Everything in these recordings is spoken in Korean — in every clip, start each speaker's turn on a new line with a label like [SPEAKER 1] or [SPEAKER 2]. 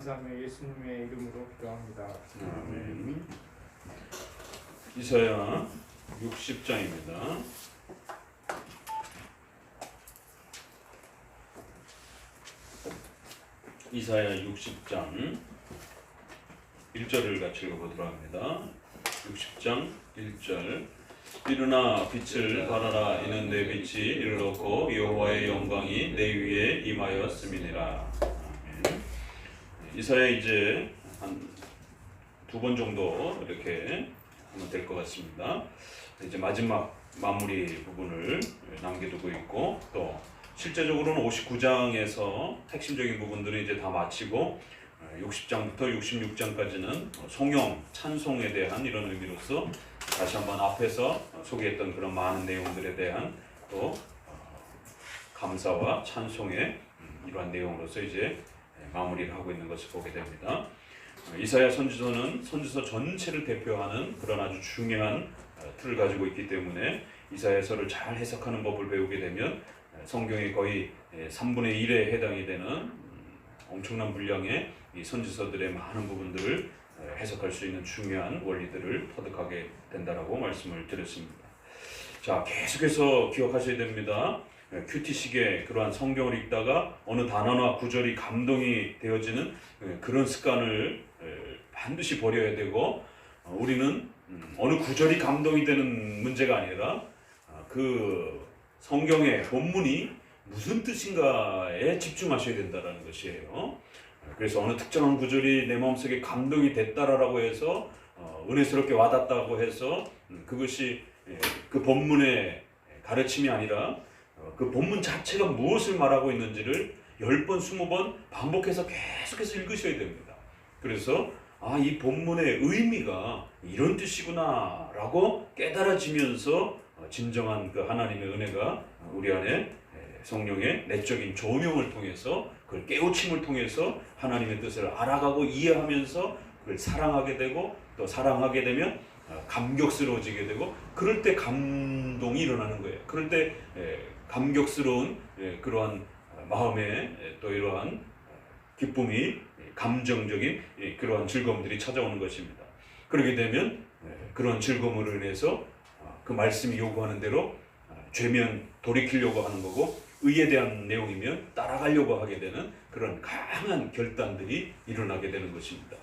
[SPEAKER 1] 감사하며 예수님의 이름으로 기도합니다.
[SPEAKER 2] 아멘. 이사야 60장입니다. 이사야 60장 1절을 같이 읽어보도록 합니다. 60장 1절. 일어나 빛을 발하라. 이는 내 빛이 이르렀고 여호와의 영광이 내 위에 임하였음이니라. 아멘. 이사야 이제 한 2번 정도 이렇게 하면 될 것 같습니다. 이제 마지막 마무리 부분을 남겨두고 있고, 또 실제적으로는 59장에서 핵심적인 부분들은 이제 다 마치고 60장부터 66장까지는 성령, 찬송에 대한 이런 의미로서 다시 한번 앞에서 소개했던 그런 많은 내용들에 대한 또 감사와 찬송의 이러한 내용으로서 이제 마무리를 하고 있는 것을 보게 됩니다. 이사야 선지서는 선지서 전체를 대표하는 그런 아주 중요한 틀을 가지고 있기 때문에 이사야서를 잘 해석하는 법을 배우게 되면 성경의 거의 3분의 1에 해당이 되는 엄청난 분량의 이 선지서들의 많은 부분들을 해석할 수 있는 중요한 원리들을 터득하게 된다라고 말씀을 드렸습니다. 자, 계속해서 기억하셔야 됩니다. 큐티식의 그러한 성경을 읽다가 어느 단어나 구절이 감동이 되어지는 그런 습관을 반드시 버려야 되고, 우리는 어느 구절이 감동이 되는 문제가 아니라 그 성경의 본문이 무슨 뜻인가에 집중하셔야 된다는 것이에요. 그래서 어느 특정한 구절이 내 마음속에 감동이 됐다라고 해서 은혜스럽게 와닿다고 해서 그것이 그 본문의 가르침이 아니라 그 본문 자체가 무엇을 말하고 있는지를 10번, 20번 반복해서 계속해서 읽으셔야 됩니다. 그래서 이 본문의 의미가 이런 뜻이구나 라고 깨달아지면서 진정한 그 하나님의 은혜가 우리 안에 성령의 내적인 조명을 통해서, 그걸 깨우침을 통해서 하나님의 뜻을 알아가고 이해하면서 그걸 사랑하게 되고, 또 사랑하게 되면 감격스러워지게 되고, 그럴 때 감동이 일어나는 거예요. 그럴 때 감격스러운 그러한 마음에 또 이러한 기쁨이, 감정적인 그러한 즐거움들이 찾아오는 것입니다. 그렇게 되면 그런 즐거움으로 인해서 그 말씀이 요구하는 대로 죄면 돌이키려고 하는 거고, 의에 대한 내용이면 따라가려고 하게 되는 그런 강한 결단들이 일어나게 되는 것입니다.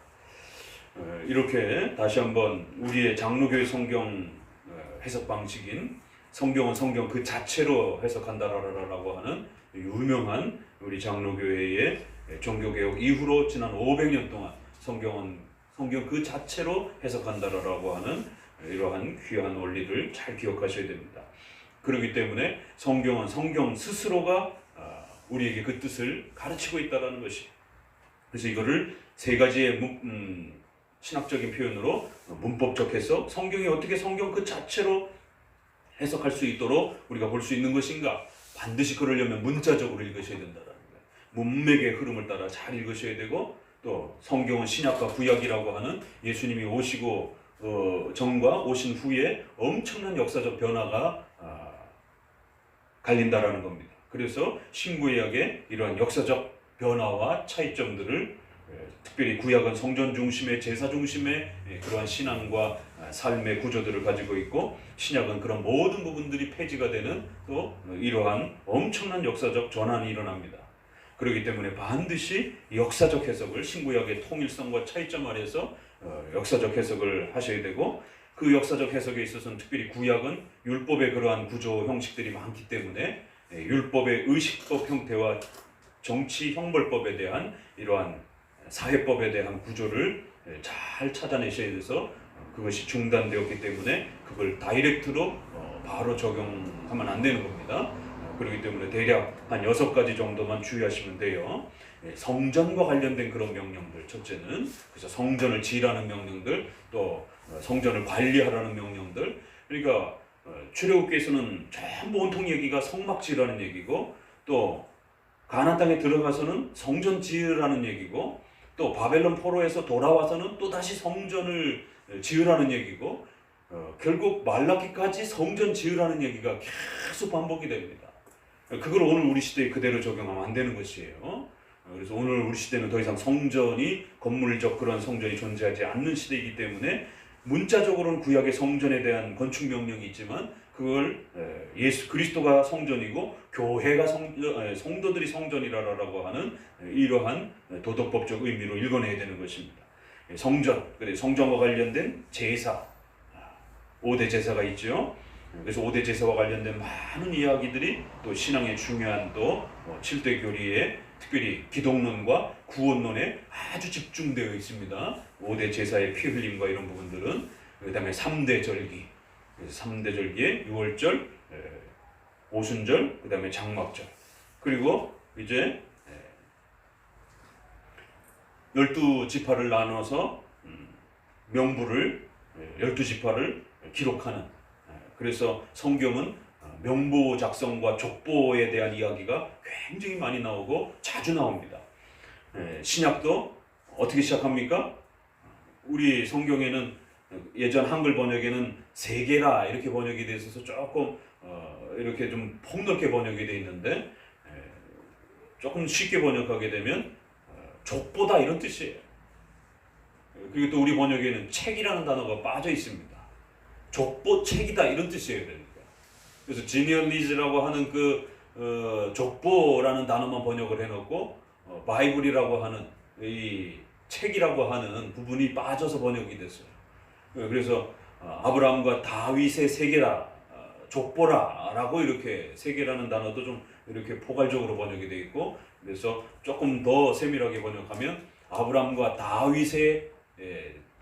[SPEAKER 2] 이렇게 다시 한번 우리의 장로교회 성경 해석 방식인 성경은 성경 그 자체로 해석한다라고 하는 유명한 우리 장로교회의 종교개혁 이후로 지난 500년 동안 성경은 성경 그 자체로 해석한다라고 하는 이러한 귀한 원리를 잘 기억하셔야 됩니다. 그렇기 때문에 성경은 성경 스스로가 우리에게 그 뜻을 가르치고 있다는 것이, 그래서 이거를 세 가지의 신학적인 표현으로 문법적 해석, 성경이 어떻게 성경 그 자체로 해석할 수 있도록 우리가 볼 수 있는 것인가, 반드시 그러려면 문자적으로 읽으셔야 된다는 거예요. 문맥의 흐름을 따라 잘 읽으셔야 되고, 또 성경은 신약과 구약이라고 하는 예수님이 오시고 전과 오신 후에 엄청난 역사적 변화가 갈린다라는 겁니다. 그래서 신구약의 이러한 역사적 변화와 차이점들을 특별히 구약은 성전 중심의 제사 중심의 그러한 신앙과 삶의 구조들을 가지고 있고, 신약은 그런 모든 부분들이 폐지가 되는 또 이러한 엄청난 역사적 전환이 일어납니다. 그렇기 때문에 반드시 역사적 해석을, 신구약의 통일성과 차이점 아래서 역사적 해석을 하셔야 되고, 그 역사적 해석에 있어서는 특별히 구약은 율법의 그러한 구조 형식들이 많기 때문에 율법의 의식법 형태와 정치 형벌법에 대한 이러한 사회법에 대한 구조를 잘 찾아내셔야 돼서 그것이 중단되었기 때문에 그걸 다이렉트로 바로 적용하면 안 되는 겁니다. 그렇기 때문에 대략 한 6가지 정도만 주의하시면 돼요. 성전과 관련된 그런 명령들, 첫째는 그래서 성전을 지으라는 명령들, 또 성전을 관리하라는 명령들. 그러니까 출애굽기에서는 전부 온통 얘기가 성막 지으라는 얘기고, 또 가나안 땅에 들어가서는 성전 지으라는 얘기고, 또 바벨론 포로에서 돌아와서는 또 다시 성전을 지으라는 얘기고, 결국 말라기까지 성전 지으라는 얘기가 계속 반복이 됩니다. 그걸 오늘 우리 시대에 그대로 적용하면 안 되는 것이에요. 그래서 오늘 우리 시대는 더 이상 성전이 건물적 그런 성전이 존재하지 않는 시대이기 때문에 문자적으로는 구약의 성전에 대한 건축 명령이 있지만 그걸 예수 그리스도가 성전이고 교회가 성도들이 성전이라고 하는 이러한 도덕법적 의미로 읽어내야 되는 것입니다. 성전, 성전과 관련된 제사, 5대 제사가 있죠. 그래서 5대 제사와 관련된 많은 이야기들이 또 신앙의 중요한 또 7대 교리에 특별히 기독론과 구원론에 아주 집중되어 있습니다. 5대 제사의 피 흘림과 이런 부분들은 그 다음에 3대 절기, 3대 절기에 6월절, 오순절, 그 다음에 장막절, 그리고 이제 12지파를 나눠서 명부를 12지파를 기록하는, 그래서 성경은 명부 작성과 족보에 대한 이야기가 굉장히 많이 나오고 자주 나옵니다. 신약도 어떻게 시작합니까? 우리 성경에는 예전 한글 번역에는 세계라 이렇게 번역이 되어 있어서 조금 이렇게 좀 폭넓게 번역이 되어 있는데 조금 쉽게 번역하게 되면 족보다 이런 뜻이에요. 그리고 또 우리 번역에는 책이라는 단어가 빠져 있습니다. 족보 책이다 이런 뜻이에요. 그러니까. 그래서 genealogy라고 하는 그 족보라는 단어만 번역을 해놓고 바이블이라고 하는 이 책이라고 하는 부분이 빠져서 번역이 됐어요. 그래서 아브라함과 다윗의 세계라, 족보라라고 이렇게 세계라는 단어도 좀 이렇게 포괄적으로 번역이 되어 있고, 그래서 조금 더 세밀하게 번역하면 아브라함과 다윗의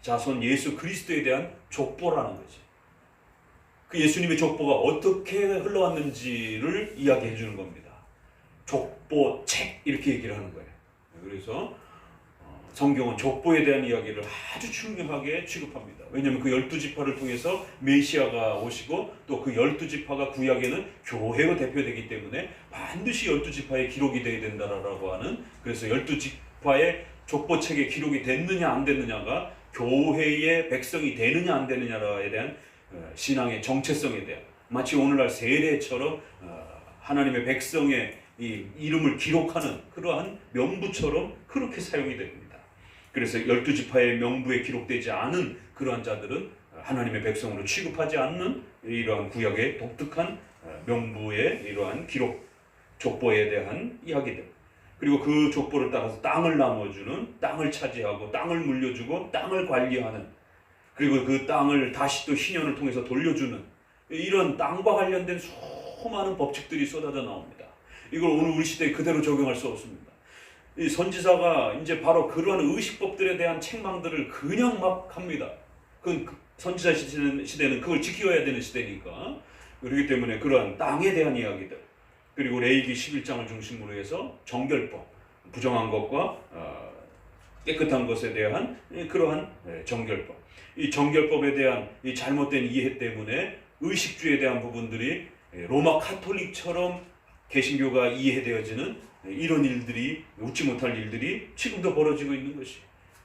[SPEAKER 2] 자손 예수 그리스도에 대한 족보라는 거지. 그 예수님의 족보가 어떻게 흘러왔는지를 이야기해 주는 겁니다. 족보 책 이렇게 얘기를 하는 거예요. 그래서 성경은 족보에 대한 이야기를 아주 중요하게 취급합니다. 왜냐하면 그 12지파를 통해서 메시아가 오시고 또 그 12지파가 구약에는 교회가 대표되기 때문에 반드시 12지파에 기록이 되어야 된다라고 하는, 그래서 12지파의 족보책에 기록이 됐느냐 안 됐느냐가 교회의 백성이 되느냐 안 되느냐에 대한 신앙의 정체성에 대한, 마치 오늘날 세례처럼 하나님의 백성의 이 이름을 기록하는 그러한 명부처럼 그렇게 사용이 됩니다. 그래서 12지파의 명부에 기록되지 않은 그러한 자들은 하나님의 백성으로 취급하지 않는 이러한 구약의 독특한 명부의 이러한 기록, 족보에 대한 이야기들, 그리고 그 족보를 따라서 땅을 나눠주는, 땅을 차지하고 땅을 물려주고 땅을 관리하는, 그리고 그 땅을 다시 또 희년을 통해서 돌려주는 이런 땅과 관련된 수많은 법칙들이 쏟아져 나옵니다. 이걸 오늘 우리 시대에 그대로 적용할 수 없습니다. 이 선지자가 이제 바로 그러한 의식법들에 대한 책망들을 그냥 막 합니다. 그 선지자 시대는 그걸 지켜야 되는 시대니까. 그렇기 때문에 그러한 땅에 대한 이야기들, 그리고 레위기 11장을 중심으로 해서 정결법, 부정한 것과 깨끗한 것에 대한 그러한 정결법, 이 정결법에 대한 이 잘못된 이해 때문에 의식주에 대한 부분들이 로마 카톨릭처럼 개신교가 이해되어지는 이런 일들이, 웃지 못할 일들이 지금도 벌어지고 있는 것이.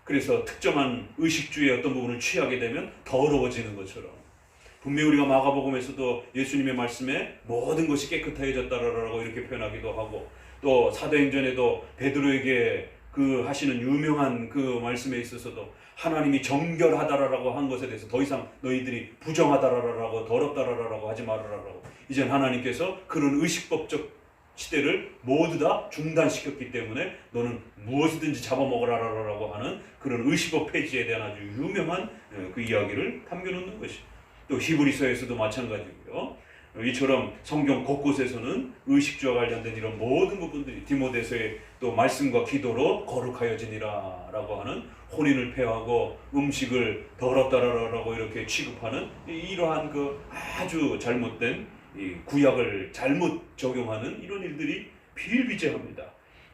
[SPEAKER 2] 그래서 특정한 의식주의 어떤 부분을 취하게 되면 더러워지는 것처럼, 분명히 우리가 마가복음에서도 예수님의 말씀에 모든 것이 깨끗해졌다라고 이렇게 표현하기도 하고, 또 사도행전에도 베드로에게 그 하시는 유명한 그 말씀에 있어서도 하나님이 정결하다라고 한 것에 대해서 더 이상 너희들이 부정하다라고 더럽다라고 하지 말아라라고, 이젠 하나님께서 그런 의식법적 시대를 모두 다 중단시켰기 때문에 너는 무엇이든지 잡아먹으라라고 하는 그런 의식법 폐지에 대한 아주 유명한 그 이야기를 담겨놓는 것이. 또 히브리서에서도 마찬가지고요. 이처럼 성경 곳곳에서는 의식주와 관련된 이런 모든 부분들이 디모데서의 또 말씀과 기도로 거룩하여지니라 라고 하는, 혼인을 폐하고 음식을 더럽다라고 이렇게 취급하는 이러한 그 아주 잘못된 이 구약을 잘못 적용하는 이런 일들이 비일비재합니다.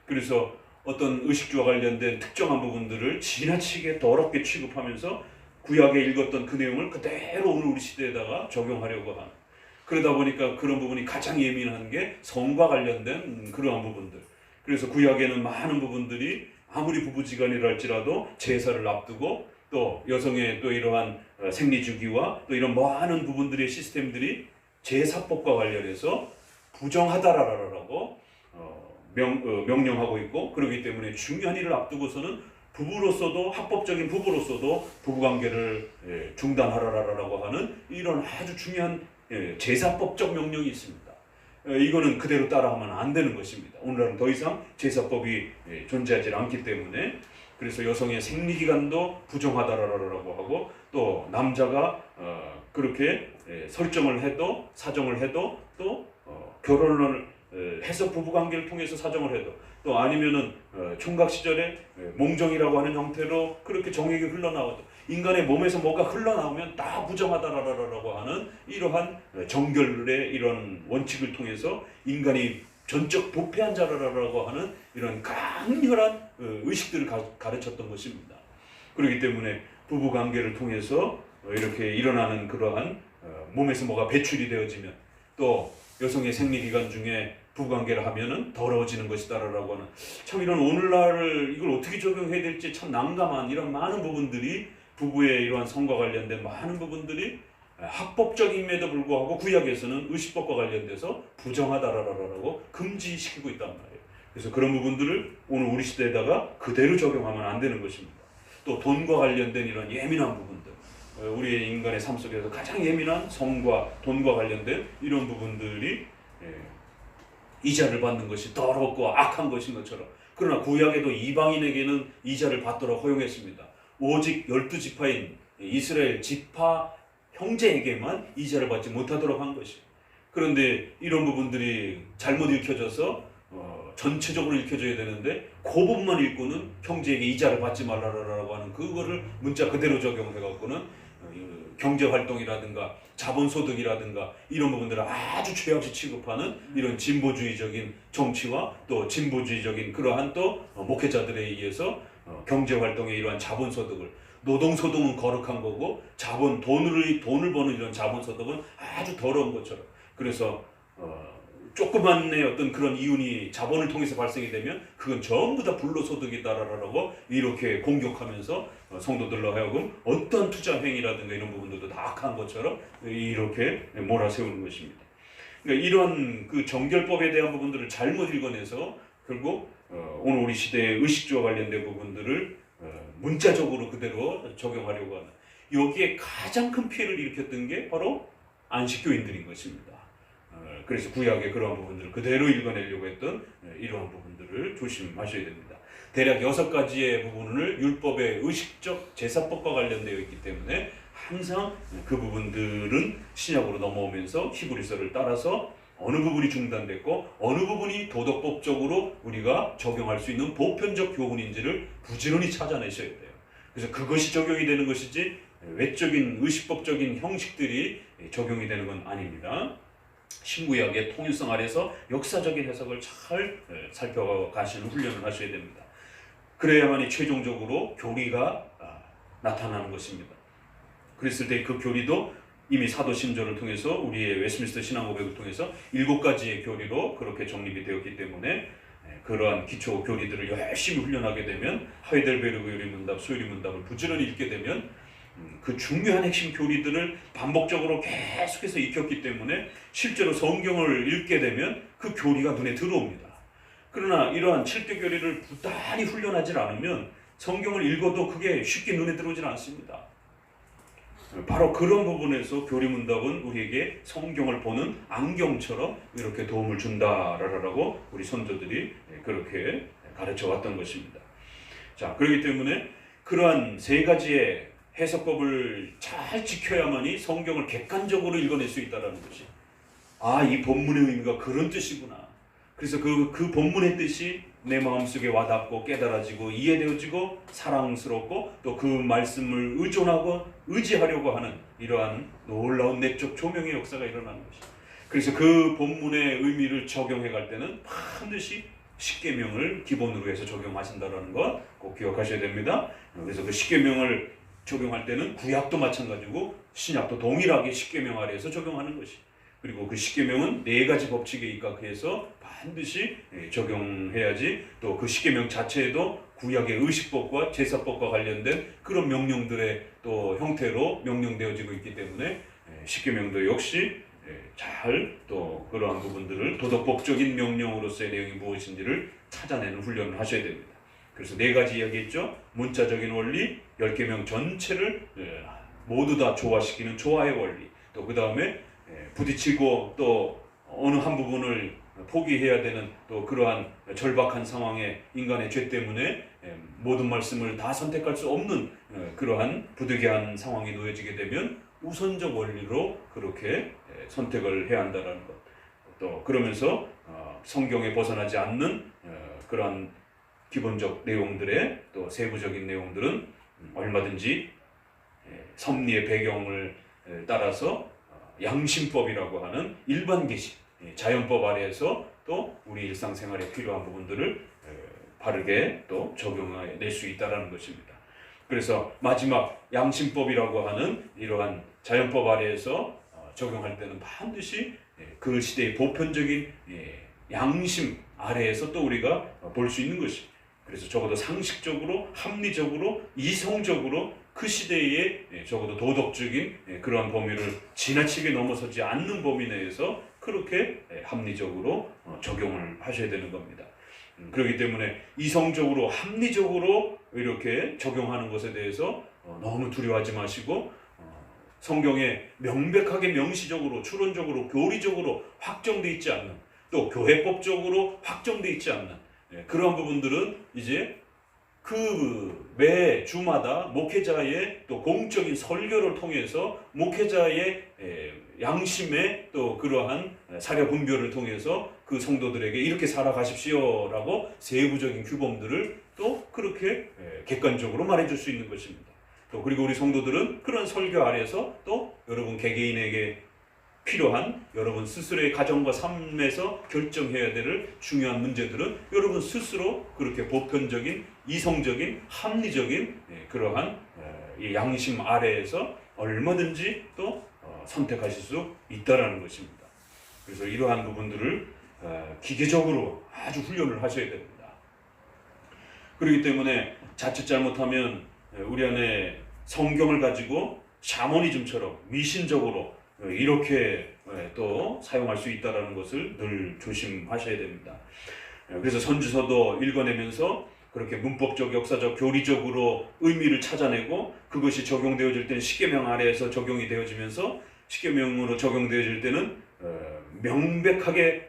[SPEAKER 2] 그래서 어떤 의식주와 관련된 특정한 부분들을 지나치게 더럽게 취급하면서 구약에 읽었던 그 내용을 그대로 오늘 우리 시대에다가 적용하려고 하는, 그러다 보니까 그런 부분이 가장 예민한 게 성과 관련된 그러한 부분들. 그래서 구약에는 많은 부분들이 아무리 부부지간이라 할지라도 제사를 앞두고 또 여성의 또 이러한 생리주기와 또 이런 많은 부분들의 시스템들이 제사법과 관련해서 부정하다라고 명령하고 있고, 그렇기 때문에 중요한 일을 앞두고서는 부부로서도, 합법적인 부부로서도 부부관계를 중단하라라고 하는 이런 아주 중요한 제사법적 명령이 있습니다. 이거는 그대로 따라하면 안 되는 것입니다. 오늘날은 더 이상 제사법이 존재하지 않기 때문에, 그래서 여성의 생리기간도 부정하다라고 하고, 또 남자가 그렇게 설정을 해도, 사정을 해도, 또 결혼을 해서 부부관계를 통해서 사정을 해도, 또 아니면은 총각 시절에 몽정이라고 하는 형태로 그렇게 정액이 흘러나와도, 인간의 몸에서 뭐가 흘러나오면 다 부정하다라고 하는 이러한 정결의 이런 원칙을 통해서 인간이 전적 부패한 자라라고 하는 이런 강렬한 의식들을 가르쳤던 것입니다. 그렇기 때문에 부부관계를 통해서 이렇게 일어나는 그러한 몸에서 뭐가 배출이 되어지면, 또 여성의 생리기간 중에 부부관계를 하면은 더러워지는 것이다라고 하는, 참 이런 오늘날 이걸 어떻게 적용해야 될지 참 난감한 이런 많은 부분들이, 부부의 이러한 성과 관련된 많은 부분들이 합법적임에도 불구하고 구약에서는 의식법과 관련돼서 부정하다라고 금지시키고 있단 말이에요. 그래서 그런 부분들을 오늘 우리 시대에다가 그대로 적용하면 안 되는 것입니다. 또 돈과 관련된 이런 예민한 부분들, 우리의 인간의 삶 속에서 가장 예민한 성과 돈과 관련된 이런 부분들이 이자를 받는 것이 더럽고 악한 것인 것처럼, 그러나 구약에도 이방인에게는 이자를 받도록 허용했습니다. 오직 12지파인 이스라엘 지파 형제에게만 이자를 받지 못하도록 한 것이. 그런데 이런 부분들이 잘못 읽혀져서 전체적으로 읽혀져야 되는데, 그 부분만 읽고는 형제에게 이자를 받지 말라라고 하는 그거를 문자 그대로 적용해갖고는 경제활동이라든가 자본소득이라든가 이런 부분들을 아주 죄악시 취급하는 이런 진보주의적인 정치와 또 진보주의적인 그러한 또 목회자들에 의해서 경제활동의 이러한 자본소득을, 노동소득은 거룩한 거고 돈을 버는 이런 자본소득은 아주 더러운 것처럼, 그래서 조그만의 어떤 그런 이윤이 자본을 통해서 발생이 되면 그건 전부 다 불로소득이다라고 이렇게 공격하면서 성도들로 하여금 어떤 투자 행위라든가 이런 부분들도 다 악한 것처럼 이렇게 몰아세우는 것입니다. 그러니까 이런 그 정결법에 대한 부분들을 잘못 읽어내서 결국 오늘 우리 시대의 의식주와 관련된 부분들을 문자적으로 그대로 적용하려고 하는, 여기에 가장 큰 피해를 일으켰던 게 바로 안식교인들인 것입니다. 그래서 구약의 그러한 부분들을 그대로 읽어내려고 했던 이러한 부분들을 조심하셔야 됩니다. 대략 6가지의 부분을 율법의 의식적 제사법과 관련되어 있기 때문에 항상 그 부분들은 신약으로 넘어오면서 히브리서를 따라서 어느 부분이 중단됐고 어느 부분이 도덕법적으로 우리가 적용할 수 있는 보편적 교훈인지를 부지런히 찾아내셔야 돼요. 그래서 그것이 적용이 되는 것이지 외적인 의식법적인 형식들이 적용이 되는 건 아닙니다. 신구약의 통일성 아래서 역사적인 해석을 잘 살펴가시는 훈련을 하셔야 됩니다. 그래야만이 최종적으로 교리가 나타나는 것입니다. 그랬을 때 그 교리도 이미 사도신조를 통해서 우리의 웨스트민스터 신앙고백을 통해서 7가지의 교리로 그렇게 정립이 되었기 때문에 그러한 기초 교리들을 열심히 훈련하게 되면 하이델베르그 요리문답, 소요리문답을 부지런히 읽게 되면 그 중요한 핵심 교리들을 반복적으로 계속해서 익혔기 때문에 실제로 성경을 읽게 되면 그 교리가 눈에 들어옵니다. 그러나 이러한 7대 교리를 부단히 훈련하지 않으면 성경을 읽어도 그게 쉽게 눈에 들어오질 않습니다. 바로 그런 부분에서 교리문답은 우리에게 성경을 보는 안경처럼 이렇게 도움을 준다라고 우리 선조들이 그렇게 가르쳐 왔던 것입니다. 자, 그렇기 때문에 그러한 3가지의 해석법을 잘 지켜야만이 성경을 객관적으로 읽어낼 수 있다는 것이, 이 본문의 의미가 그런 뜻이구나. 그래서 그 본문의 뜻이 내 마음속에 와닿고 깨달아지고 이해되어지고 사랑스럽고 또 그 말씀을 의존하고 의지하려고 하는 이러한 놀라운 내적 조명의 역사가 일어나는 것입니다. 그래서 그 본문의 의미를 적용해 갈 때는 반드시 십계명을 기본으로 해서 적용하신다는 것 꼭 기억하셔야 됩니다. 그래서 그 십계명을 적용할 때는 구약도 마찬가지고 신약도 동일하게 십계명 아래에서 적용하는 것이, 그리고 그 십계명은 4가지 법칙에 입각해서 반드시 적용해야지, 또 그 십계명 자체에도 구약의 의식법과 제사법과 관련된 그런 명령들의 또 형태로 명령되어지고 있기 때문에 십계명도 역시 잘 또 그러한 부분들을 도덕법적인 명령으로서의 내용이 무엇인지를 찾아내는 훈련을 하셔야 됩니다. 그래서 4가지 이야기했죠. 문자적인 원리, 10계명 전체를 모두 다 조화시키는 조화의 원리, 또 그 다음에 부딪히고 또 어느 한 부분을 포기해야 되는 또 그러한 절박한 상황에 인간의 죄 때문에 모든 말씀을 다 선택할 수 없는 그러한 부득이한 상황이 놓여지게 되면 우선적 원리로 그렇게 선택을 해야 한다는 것. 또 그러면서 성경에 벗어나지 않는 그러한 기본적 내용들의 또 세부적인 내용들은 얼마든지 섭리의 배경을 따라서 양심법이라고 하는 일반 계시, 자연법 아래에서 또 우리 일상생활에 필요한 부분들을 바르게 또 적용해낼 수 있다는 것입니다. 그래서 마지막 양심법이라고 하는 이러한 자연법 아래에서 적용할 때는 반드시 그 시대의 보편적인 양심 아래에서 또 우리가 볼 수 있는 것이, 그래서 적어도 상식적으로, 합리적으로, 이성적으로 그 시대의 적어도 도덕적인 그러한 범위를 지나치게 넘어서지 않는 범위 내에서 그렇게 합리적으로 적용을 하셔야 되는 겁니다. 그렇기 때문에 이성적으로, 합리적으로 이렇게 적용하는 것에 대해서 너무 두려워하지 마시고, 성경에 명백하게 명시적으로, 추론적으로, 교리적으로 확정되어 있지 않는, 또 교회법적으로 확정되어 있지 않는 그런 부분들은 이제 그 매 주마다 목회자의 또 공적인 설교를 통해서 목회자의 양심의 또 그러한 사려 분별을 통해서 그 성도들에게 이렇게 살아가십시오라고 세부적인 규범들을 또 그렇게 객관적으로 말해줄 수 있는 것입니다. 또 그리고 우리 성도들은 그런 설교 아래에서 또 여러분 개개인에게 필요한 여러분 스스로의 가정과 삶에서 결정해야 될 중요한 문제들은 여러분 스스로 그렇게 보편적인, 이성적인, 합리적인 그러한 이 양심 아래에서 얼마든지 또 선택하실 수 있다라는 것입니다. 그래서 이러한 부분들을 기계적으로 아주 훈련을 하셔야 됩니다. 그렇기 때문에 자칫 잘못하면 우리 안에 성경을 가지고 샤머니즘처럼 미신적으로 이렇게 또 사용할 수 있다는 것을 늘 조심하셔야 됩니다. 그래서 선지서도 읽어내면서 그렇게 문법적, 역사적, 교리적으로 의미를 찾아내고 그것이 적용되어질 때는 십계명 아래에서 적용이 되어지면서 십계명으로 적용되어질 때는 명백하게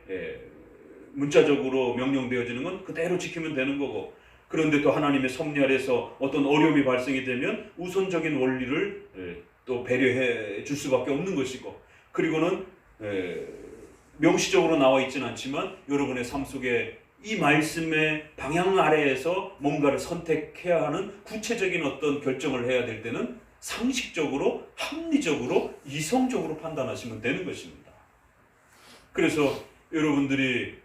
[SPEAKER 2] 문자적으로 명령되어지는 건 그대로 지키면 되는 거고, 그런데 또 하나님의 섭리 아래에서 어떤 어려움이 발생이 되면 우선적인 원리를 또 배려해 줄 수밖에 없는 것이고, 그리고는 명시적으로 나와 있지는 않지만 여러분의 삶 속에 이 말씀의 방향 아래에서 뭔가를 선택해야 하는 구체적인 어떤 결정을 해야 될 때는 상식적으로, 합리적으로, 이성적으로 판단하시면 되는 것입니다. 그래서 여러분들이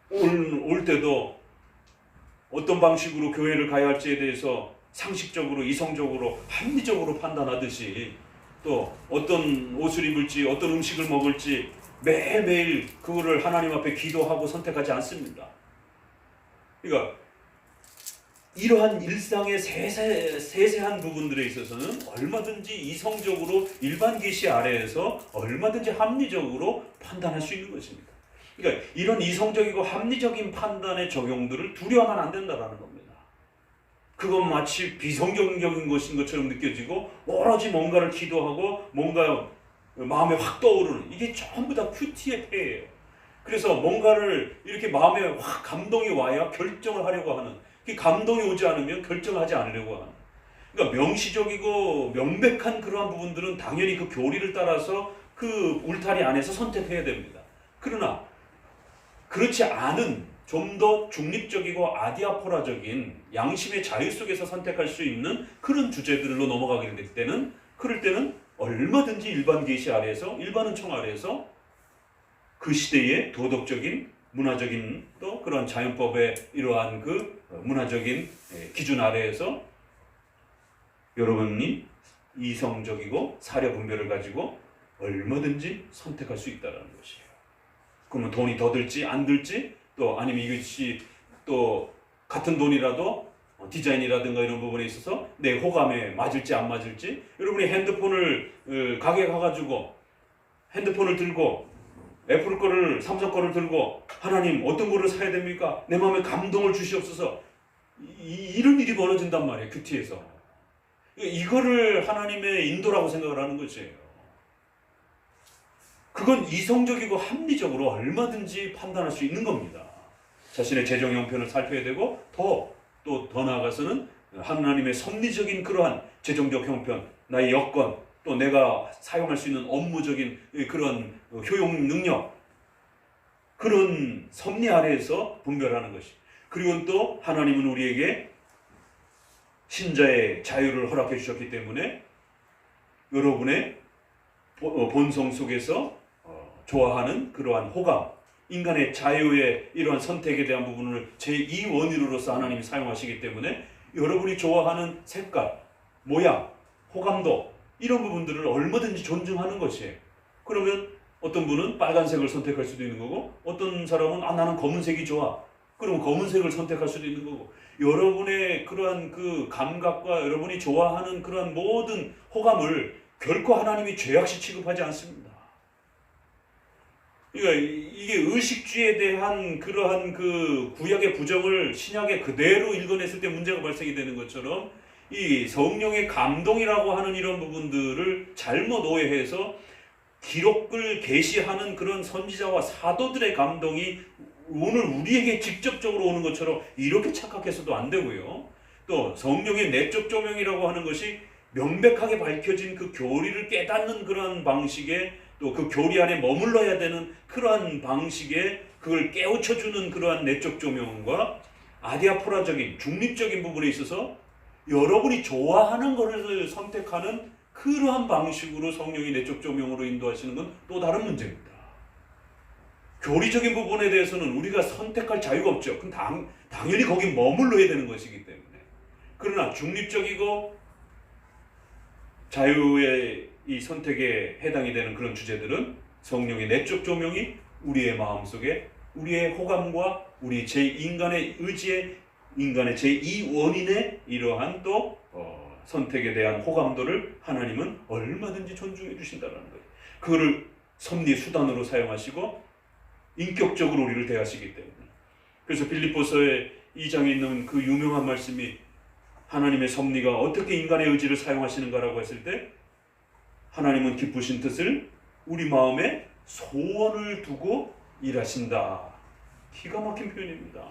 [SPEAKER 2] 올 때도 어떤 방식으로 교회를 가야 할지에 대해서 상식적으로, 이성적으로, 합리적으로 판단하듯이 또 어떤 옷을 입을지, 어떤 음식을 먹을지 매일매일 그거를 하나님 앞에 기도하고 선택하지 않습니다. 그러니까 이러한 일상의 세세한 부분들에 있어서는 얼마든지 이성적으로 일반 계시 아래에서 얼마든지 합리적으로 판단할 수 있는 것입니다. 그러니까 이런 이성적이고 합리적인 판단의 적용들을 두려워하면 안 된다는 겁니다. 그건 마치 비성경적인 것인 것처럼 느껴지고 오로지 뭔가를 기도하고 뭔가 마음에 확 떠오르는, 이게 전부 다 큐티의 폐예요. 그래서 뭔가를 이렇게 마음에 확 감동이 와야 결정을 하려고 하는, 그 감동이 오지 않으면 결정하지 않으려고 하는, 그러니까 명시적이고 명백한 그러한 부분들은 당연히 그 교리를 따라서 그 울타리 안에서 선택해야 됩니다. 그러나 그렇지 않은 좀 더 중립적이고 아디아포라적인 양심의 자유 속에서 선택할 수 있는 그런 주제들로 넘어가게 될 때는, 그럴 때는 얼마든지 일반 계시 아래에서, 일반 은총 아래에서 그 시대의 도덕적인, 문화적인 또 그런 자연법의 이러한 그 문화적인 기준 아래에서 여러분이 이성적이고 사려 분별을 가지고 얼마든지 선택할 수 있다는 것이에요. 그러면 돈이 더 들지 안 들지, 또 아니면 이것이 또 같은 돈이라도 디자인이라든가 이런 부분에 있어서 내 호감에 맞을지 안 맞을지, 여러분이 핸드폰을 가게 가가지고 핸드폰을 들고 애플 거를 삼성 거를 들고 하나님 어떤 거를 사야 됩니까? 내 마음에 감동을 주시옵소서. 이런 일이 벌어진단 말이에요. 큐티에서. 이거를 하나님의 인도라고 생각을 하는 것이에요. 그건 이성적이고 합리적으로 얼마든지 판단할 수 있는 겁니다. 자신의 재정 형편을 살펴야 되고 더 나아가서는 하나님의 섭리적인 그러한 재정적 형편, 나의 여건, 또 내가 사용할 수 있는 업무적인 그런 효용 능력, 그런 섭리 아래에서 분별하는 것이. 그리고 또 하나님은 우리에게 신자의 자유를 허락해 주셨기 때문에 여러분의 본성 속에서 좋아하는 그러한 호감, 인간의 자유의 이러한 선택에 대한 부분을 제2원인으로서 하나님이 사용하시기 때문에 여러분이 좋아하는 색깔, 모양, 호감도, 이런 부분들을 얼마든지 존중하는 것이에요. 그러면 어떤 분은 빨간색을 선택할 수도 있는 거고, 어떤 사람은 나는 검은색이 좋아, 그럼 검은색을 선택할 수도 있는 거고, 여러분의 그러한 그 감각과 여러분이 좋아하는 그러한 모든 호감을 결코 하나님이 죄악시 취급하지 않습니다. 그러니까 이게 의식주에 대한 그러한 그 구약의 부정을 신약에 그대로 읽어냈을 때 문제가 발생이 되는 것처럼, 이 성령의 감동이라고 하는 이런 부분들을 잘못 오해해서 기록을 계시하는 그런 선지자와 사도들의 감동이 오늘 우리에게 직접적으로 오는 것처럼 이렇게 착각해서도 안 되고요. 또 성령의 내적 조명이라고 하는 것이 명백하게 밝혀진 그 교리를 깨닫는 그런 방식의, 또 그 교리 안에 머물러야 되는 그러한 방식의 그걸 깨우쳐주는 그러한 내적 조명과 아디아포라적인 중립적인 부분에 있어서 여러분이 좋아하는 것을 선택하는 그러한 방식으로 성령이 내적 조명으로 인도하시는 건 또 다른 문제입니다. 교리적인 부분에 대해서는 우리가 선택할 자유가 없죠. 그럼 당연히 거기 머물러야 되는 것이기 때문에. 그러나 중립적이고 자유의 이 선택에 해당이 되는 그런 주제들은 성령의 내적 조명이 우리의 마음속에 우리의 호감과 우리 인간의 의지에, 인간의 제2원인의 이러한 또 선택에 대한 호감도를 하나님은 얼마든지 존중해 주신다는 거예요. 그거를 섭리 수단으로 사용하시고 인격적으로 우리를 대하시기 때문에. 그래서 빌립보서의 2장에 있는 그 유명한 말씀이 하나님의 섭리가 어떻게 인간의 의지를 사용하시는가라고 했을 때, 하나님은 기쁘신 뜻을 우리 마음에 소원을 두고 일하신다. 기가 막힌 표현입니다.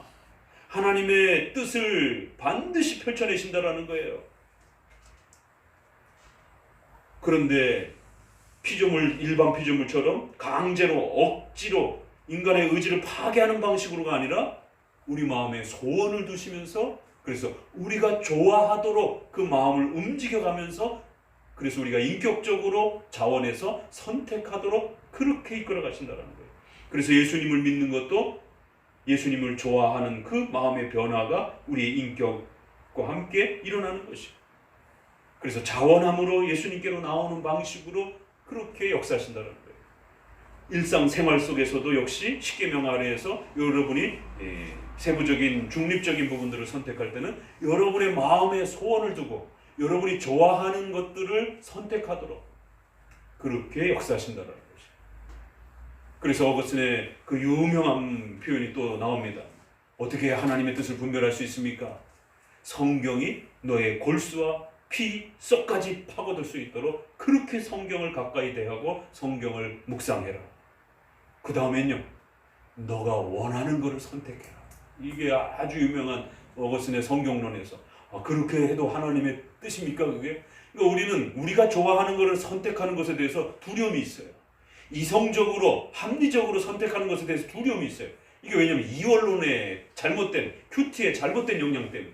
[SPEAKER 2] 하나님의 뜻을 반드시 펼쳐내신다라는 거예요. 그런데 일반 피조물처럼 강제로 억지로 인간의 의지를 파괴하는 방식으로가 아니라 우리 마음에 소원을 두시면서, 그래서 우리가 좋아하도록 그 마음을 움직여가면서, 그래서 우리가 인격적으로 자원해서 선택하도록 그렇게 이끌어 가신다는 거예요. 그래서 예수님을 믿는 것도 예수님을 좋아하는 그 마음의 변화가 우리의 인격과 함께 일어나는 것이에요. 그래서 자원함으로 예수님께로 나오는 방식으로 그렇게 역사하신다는 거예요. 일상생활 속에서도 역시 십계명 아래에서 여러분이 세부적인 중립적인 부분들을 선택할 때는 여러분의 마음에 소원을 두고 여러분이 좋아하는 것들을 선택하도록 그렇게 역사하신다는 것이죠. 그래서 어거스틴의 그 유명한 표현이 또 나옵니다. 어떻게 하나님의 뜻을 분별할 수 있습니까? 성경이 너의 골수와 피, 썩까지 파고들 수 있도록 그렇게 성경을 가까이 대하고 성경을 묵상해라. 그 다음엔요, 너가 원하는 것을 선택해라. 이게 아주 유명한 어거스틴의 성경론에서 그렇게 해도 하나님의 뜻입니까 그게? 그러니까 우리는 우리가 좋아하는 것을 선택하는 것에 대해서 두려움이 있어요. 이성적으로 합리적으로 선택하는 것에 대해서 두려움이 있어요. 이게 왜냐하면 이원론의 잘못된, 큐티의 잘못된 영향 때문에.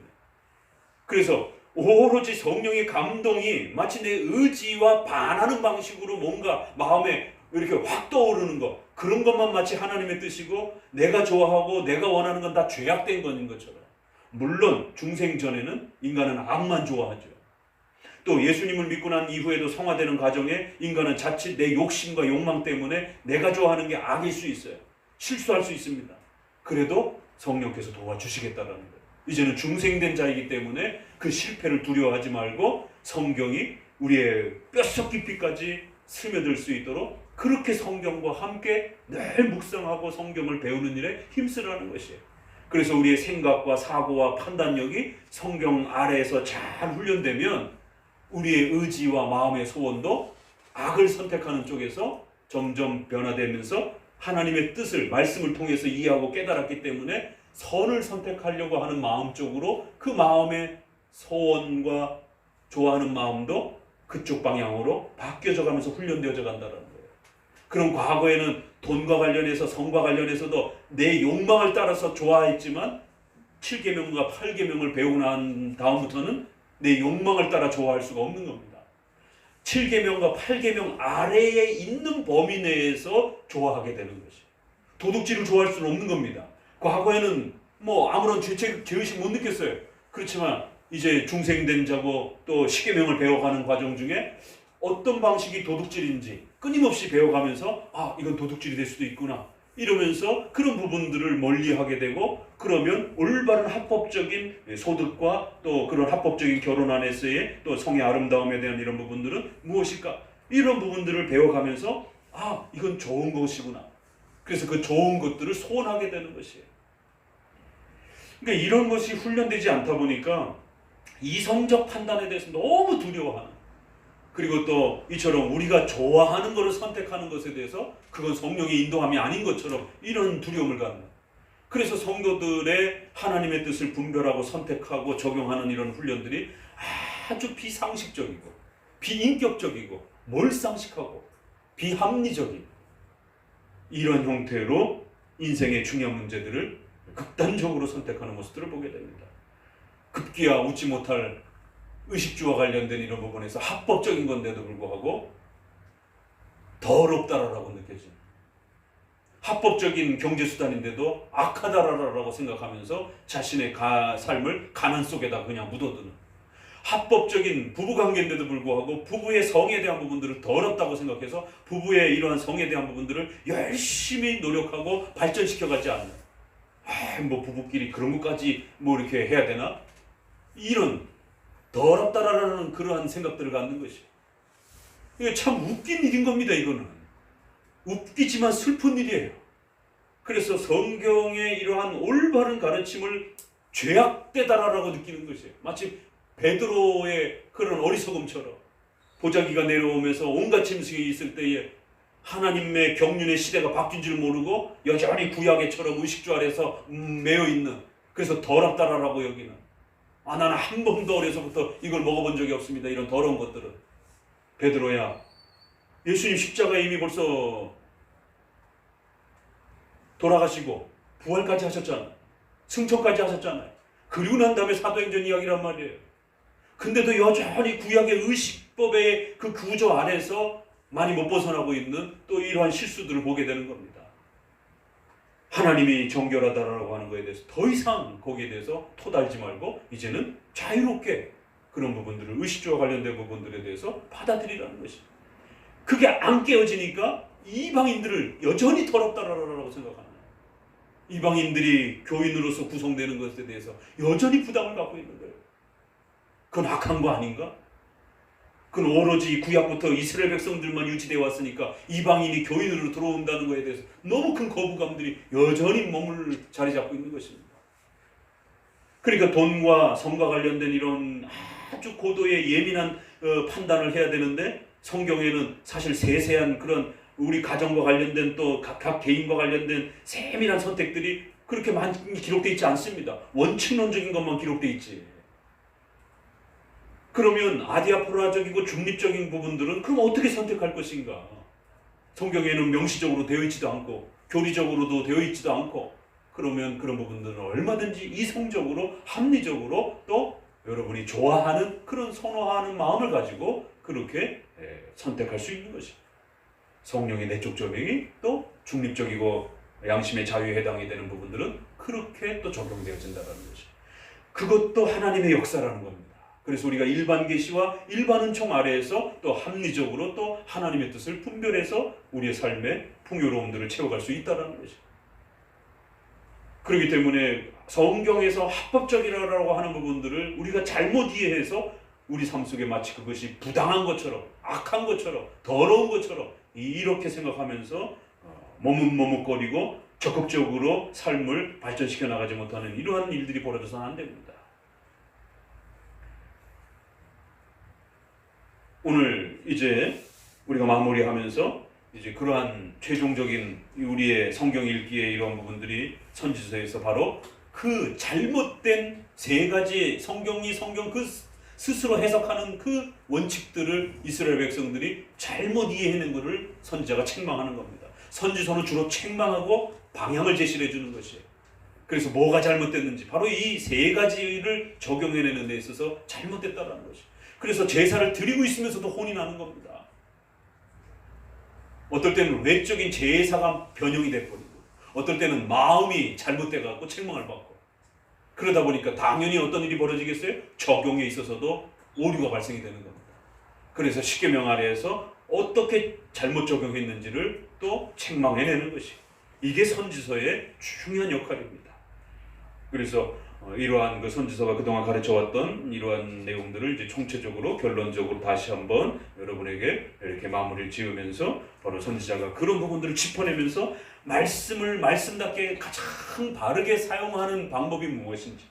[SPEAKER 2] 그래서 오로지 성령의 감동이 마치 내 의지와 반하는 방식으로 뭔가 마음에 이렇게 확 떠오르는 것, 그런 것만 마치 하나님의 뜻이고 내가 좋아하고 내가 원하는 건 다 죄악된 것인 것처럼. 물론 중생전에는 인간은 악만 좋아하죠. 또 예수님을 믿고 난 이후에도 성화되는 과정에 인간은 자칫 내 욕심과 욕망 때문에 내가 좋아하는 게 악일 수 있어요. 실수할 수 있습니다. 그래도 성령께서 도와주시겠다라는 거예요. 이제는 중생된 자이기 때문에 그 실패를 두려워하지 말고 성경이 우리의 뼛속 깊이까지 스며들 수 있도록 그렇게 성경과 함께 늘 묵상하고 성경을 배우는 일에 힘쓰라는 것이에요. 그래서 우리의 생각과 사고와 판단력이 성경 아래에서 잘 훈련되면 우리의 의지와 마음의 소원도 악을 선택하는 쪽에서 점점 변화되면서 하나님의 뜻을 말씀을 통해서 이해하고 깨달았기 때문에 선을 선택하려고 하는 마음 쪽으로 그 마음의 소원과 좋아하는 마음도 그쪽 방향으로 바뀌어져 가면서 훈련되어져 간다는 거예요. 그럼 과거에는 돈과 관련해서 성과 관련해서도 내 욕망을 따라서 좋아했지만 7계명과 8계명을 배우고 난 다음부터는 내 욕망을 따라 좋아할 수가 없는 겁니다. 7계명과 8계명 아래에 있는 범위 내에서 좋아하게 되는 것이에요. 도둑질을 좋아할 수는 없는 겁니다. 과거에는 아무런 죄의식 못 느꼈어요. 그렇지만 이제 중생된 자고 또 10계명을 배워가는 과정 중에 어떤 방식이 도둑질인지 끊임없이 배워가면서 이건 도둑질이 될 수도 있구나 이러면서 그런 부분들을 멀리하게 되고, 그러면 올바른 합법적인 소득과 또 그런 합법적인 결혼 안에서의 또 성의 아름다움에 대한 이런 부분들은 무엇일까, 이런 부분들을 배워가면서 이건 좋은 것이구나, 그래서 그 좋은 것들을 소원하게 되는 것이에요. 그러니까 이런 것이 훈련되지 않다 보니까 이성적 판단에 대해서 너무 두려워하는, 그리고 또 이처럼 우리가 좋아하는 것을 선택하는 것에 대해서 그건 성령의 인도함이 아닌 것처럼 이런 두려움을 갖는, 그래서 성도들의 하나님의 뜻을 분별하고 선택하고 적용하는 이런 훈련들이 아주 비상식적이고 비인격적이고 몰상식하고 비합리적인 이런 형태로 인생의 중요한 문제들을 극단적으로 선택하는 모습들을 보게 됩니다. 급기야 웃지 못할 의식주와 관련된 이런 부분에서 합법적인 건데도 불구하고 더럽다라고 느껴지는, 합법적인 경제수단인데도 악하다라고 생각하면서 자신의 삶을 가난 속에다 그냥 묻어두는, 합법적인 부부관계인데도 불구하고 부부의 성에 대한 부분들을 더럽다고 생각해서 부부의 이러한 성에 대한 부분들을 열심히 노력하고 발전시켜가지 않는, 부부끼리 그런 것까지 이렇게 해야 되나, 이런 더럽다라는 그러한 생각들을 갖는 것이, 이게 참 웃긴 일인 겁니다. 이거는 웃기지만 슬픈 일이에요. 그래서 성경의 이러한 올바른 가르침을 죄악되다라고 느끼는 것이에요. 마치 베드로의 그런 어리석음처럼 보자기가 내려오면서 온갖 짐승이 있을 때에 하나님의 경륜의 시대가 바뀐 줄 모르고 여전히 구약의처럼 의식주 아래서 매여 있는, 그래서 더럽다라고 여기는, 나는 한 번도 어려서부터 이걸 먹어본 적이 없습니다, 이런 더러운 것들은. 베드로야, 예수님 십자가에 이미 벌써 돌아가시고 부활까지 하셨잖아요. 승천까지 하셨잖아요. 그리고 난 다음에 사도행전 이야기란 말이에요. 근데도 여전히 구약의 의식법의 그 구조 안에서 많이 못 벗어나고 있는 또 이러한 실수들을 보게 되는 겁니다. 하나님이 정결하다라고 하는 것에 대해서 더 이상 거기에 대해서 토달지 말고 이제는 자유롭게 그런 부분들을, 의식주와 관련된 부분들에 대해서 받아들이라는 것입니다. 그게 안 깨어지니까 이방인들을 여전히 더럽다라고 생각하는 거예요. 이방인들이 교인으로서 구성되는 것에 대해서 여전히 부담을 갖고 있는 거예요. 그건 악한 거 아닌가? 그건 오로지 구약부터 이스라엘 백성들만 유지되어 왔으니까 이방인이 교인으로 들어온다는 것에 대해서 너무 큰 거부감들이 여전히 몸을 자리 잡고 있는 것입니다. 그러니까 돈과 성과 관련된 이런 아주 고도의 예민한 판단을 해야 되는데, 성경에는 사실 세세한 그런 우리 가정과 관련된 또 각 개인과 관련된 세밀한 선택들이 그렇게 많이 기록되어 있지 않습니다. 원칙론적인 것만 기록되어 있지. 그러면 아디아포라적이고 중립적인 부분들은 그럼 어떻게 선택할 것인가? 성경에는 명시적으로 되어 있지도 않고 교리적으로도 되어 있지도 않고, 그러면 그런 부분들은 얼마든지 이성적으로 합리적으로 또 여러분이 좋아하는 그런 선호하는 마음을 가지고 그렇게 선택할 수 있는 것입니다. 성령의 내적 조명이 또 중립적이고 양심의 자유에 해당이 되는 부분들은 그렇게 또 적용되어진다는 것이, 그것도 하나님의 역사라는 겁니다. 그래서 우리가 일반 계시와 일반 은총 아래에서 또 합리적으로 또 하나님의 뜻을 분별해서 우리의 삶의 풍요로움들을 채워갈 수 있다는 것입니다. 그렇기 때문에 성경에서 합법적이라고 하는 부분들을 우리가 잘못 이해해서 우리 삶 속에 마치 그것이 부당한 것처럼, 악한 것처럼, 더러운 것처럼 이렇게 생각하면서 머뭇머뭇거리고 적극적으로 삶을 발전시켜 나가지 못하는 이러한 일들이 벌어져서는 안 됩니다. 오늘 이제 우리가 마무리하면서 이제 그러한 최종적인 우리의 성경 읽기의 이러한 부분들이 선지서에서 바로 그 잘못된 세 가지 성경 그 스스로 해석하는 그 원칙들을 이스라엘 백성들이 잘못 이해하는 것을 선지자가 책망하는 겁니다. 선지서는 주로 책망하고 방향을 제시해 주는 것이에요. 그래서 뭐가 잘못됐는지 바로 이 세 가지를 적용해내는 데 있어서 잘못됐다는 것이에요. 그래서 제사를 드리고 있으면서도 혼이 나는 겁니다. 어떨 때는 외적인 제사가 변형이 돼버리고 어떨 때는 마음이 잘못돼갖고 책망을 받고 그러다 보니까 당연히 어떤 일이 벌어지겠어요? 적용에 있어서도 오류가 발생이 되는 겁니다. 그래서 십계명 아래에서 어떻게 잘못 적용했는지를 또 책망해내는 것이 이게 선지서의 중요한 역할입니다. 그래서 이러한 그 선지서가 그동안 가르쳐왔던 이러한 내용들을 이제 총체적으로 결론적으로 다시 한번 여러분에게 이렇게 마무리를 지으면서 바로 선지자가 그런 부분들을 짚어내면서 말씀답게 가장 바르게 사용하는 방법이 무엇인지,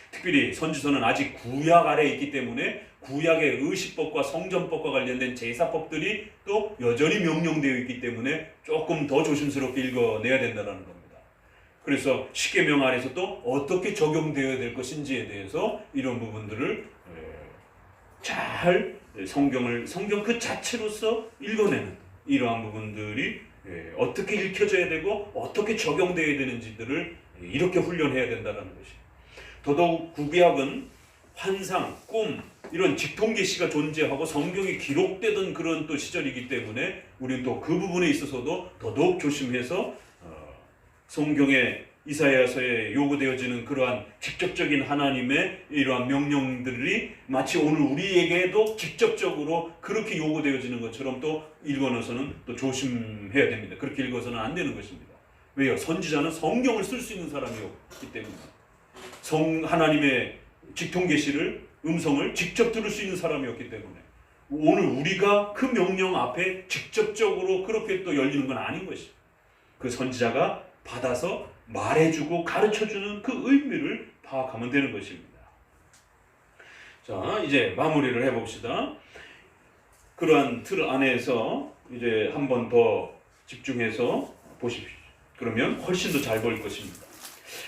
[SPEAKER 2] 특별히 선지서는 아직 구약 아래에 있기 때문에 구약의 의식법과 성전법과 관련된 제사법들이 또 여전히 명령되어 있기 때문에 조금 더 조심스럽게 읽어내야 된다는 겁니다. 그래서 십계명 아래에서 또 어떻게 적용되어야 될 것인지에 대해서 이런 부분들을 잘 성경 그 자체로서 읽어내는 이러한 부분들이 어떻게 읽혀져야 되고 어떻게 적용되어야 되는지들을 이렇게 훈련해야 된다는 것이. 더더욱 구약은 환상, 꿈 이런 직통계시가 존재하고 성경이 기록되던 그런 또 시절이기 때문에 우리는 또 그 부분에 있어서도 더더욱 조심해서 성경의 이사야서에 요구되어지는 그러한 직접적인 하나님의 이러한 명령들이 마치 오늘 우리에게도 직접적으로 그렇게 요구되어지는 것처럼 또 읽어내서는 또 조심해야 됩니다. 그렇게 읽어서는 안 되는 것입니다. 왜요? 선지자는 성경을 쓸 수 있는 사람이었기 때문에 하나님의 직통계시를 음성을 직접 들을 수 있는 사람이었기 때문에 오늘 우리가 그 명령 앞에 직접적으로 그렇게 또 열리는 건 아닌 것이죠. 그 선지자가 받아서 말해주고 가르쳐주는 그 의미를 파악하면 되는 것입니다. 자, 이제 마무리를 해봅시다. 그러한 틀 안에서 이제 한 번 더 집중해서 보십시오. 그러면 훨씬 더 잘 보일 것입니다.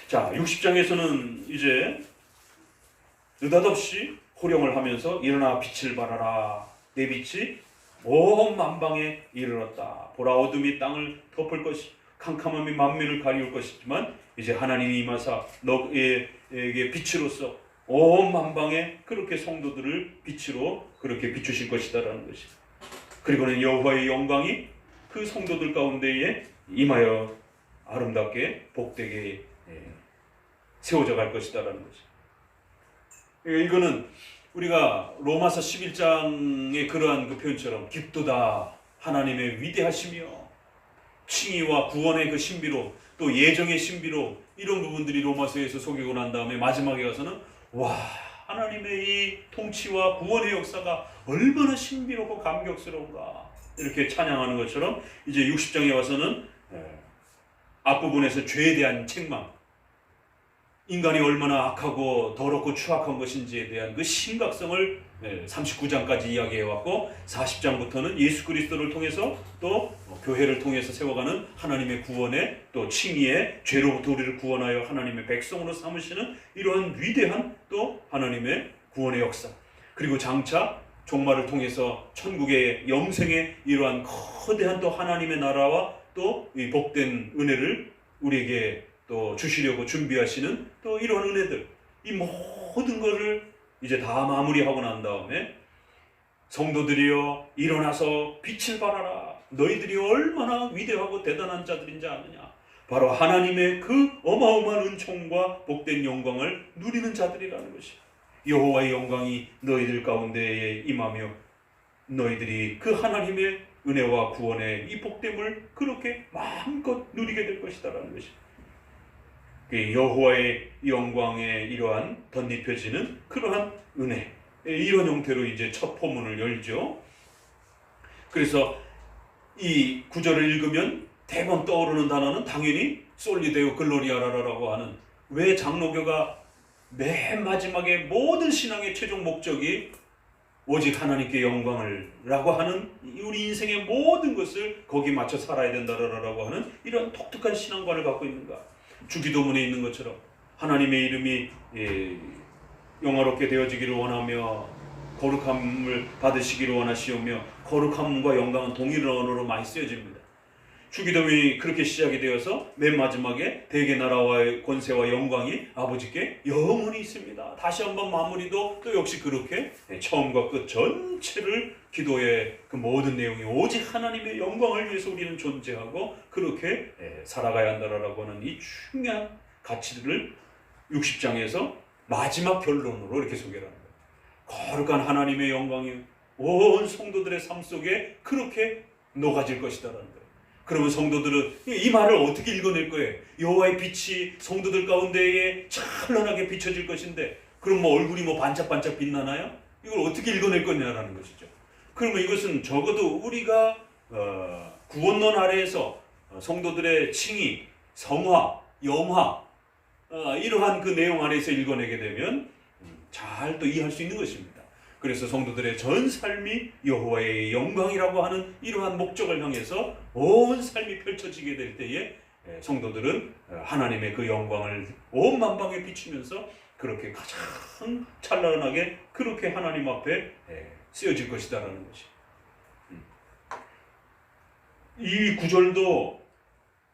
[SPEAKER 2] 자, 60장에서는 이제 느닷없이 호령을 하면서 일어나 빛을 발하라. 내 빛이 온 만방에 이르렀다. 보라, 어둠이 땅을 덮을 것이 캄캄함이 만민을 가리울 것이지만 이제 하나님이 임하사 너에게 빛으로서 온 만방에 그렇게 성도들을 빛으로 그렇게 비추실 것이다라는 것이. 그리고는 여호와의 영광이 그 성도들 가운데에 임하여 아름답게 복되게 세워져 갈 것이다라는 것이. 이거는 우리가 로마서 11장의 그러한 그 표현처럼 깊도다 하나님의 위대하시며 칭의와 구원의 그 신비로 또 예정의 신비로 이런 부분들이 로마서에서 소개하고 난 다음에 마지막에 가서는 와, 하나님의 이 통치와 구원의 역사가 얼마나 신비롭고 감격스러운가 이렇게 찬양하는 것처럼 이제 60장에 와서는 앞부분에서 죄에 대한 책망, 인간이 얼마나 악하고 더럽고 추악한 것인지에 대한 그 심각성을 39장까지 이야기해왔고 40장부터는 예수 그리스도를 통해서 또 교회를 통해서 세워가는 하나님의 구원의 또 칭의의 죄로부터 우리를 구원하여 하나님의 백성으로 삼으시는 이러한 위대한 또 하나님의 구원의 역사, 그리고 장차 종말을 통해서 천국의 영생의 이러한 거대한 또 하나님의 나라와 또 이 복된 은혜를 우리에게 또 주시려고 준비하시는 또 이런 은혜들, 이 모든 것을 이제 다 마무리하고 난 다음에 성도들이여 일어나서 빛을 발하라. 너희들이 얼마나 위대하고 대단한 자들인지 아느냐. 바로 하나님의 그 어마어마한 은총과 복된 영광을 누리는 자들이라는 것이야. 여호와의 영광이 너희들 가운데에 임하며 너희들이 그 하나님의 은혜와 구원의 이 복됨을 그렇게 마음껏 누리게 될 것이다라는 것이야. 그 여호와의 영광에 이러한 덧입혀지는 그러한 은혜, 이런 형태로 이제 첫 포문을 열죠. 그래서 이 구절을 읽으면 대번 떠오르는 단어는 당연히 솔리데오 글로리아라라고 하는, 왜 장로교가 맨 마지막에 모든 신앙의 최종 목적이 오직 하나님께 영광을 라고 하는, 우리 인생의 모든 것을 거기에 맞춰 살아야 된다라고 하는 이런 독특한 신앙관을 갖고 있는가. 주기도문에 있는 것처럼 하나님의 이름이 영화롭게 되어지기를 원하며 거룩함을 받으시기를 원하시오며, 거룩함과 영광은 동일 언어로 많이 쓰여집니다. 주기도문이 그렇게 시작이 되어서 맨 마지막에 대개 나라와의 권세와 영광이 아버지께 영원히 있습니다. 다시 한번 마무리도 또 역시 그렇게 처음과 끝 전체를 기도의 그 모든 내용이 오직 하나님의 영광을 위해서 우리는 존재하고 그렇게 살아가야 한다라고 하는 이 중요한 가치들을 60장에서 마지막 결론으로 이렇게 소개를 합니다. 거룩한 하나님의 영광이 온 성도들의 삶 속에 그렇게 녹아질 것이다라는 거예요. 그러면 성도들은 이 말을 어떻게 읽어낼 거예요? 여호와의 빛이 성도들 가운데에 찬란하게 비춰질 것인데, 그럼 뭐 얼굴이 뭐 반짝반짝 빛나나요? 이걸 어떻게 읽어낼 거냐라는 것이죠. 그러면 이것은 적어도 우리가 구원론 아래에서 성도들의 칭의, 성화, 영화, 이러한 그 내용 아래에서 읽어내게 되면 잘 또 이해할 수 있는 것입니다. 그래서 성도들의 전 삶이 여호와의 영광이라고 하는 이러한 목적을 향해서 온 삶이 펼쳐지게 될 때에 성도들은 하나님의 그 영광을 온 만방에 비추면서 그렇게 가장 찬란하게 그렇게 하나님 앞에 쓰여질 것이다라는 것이. 이 구절도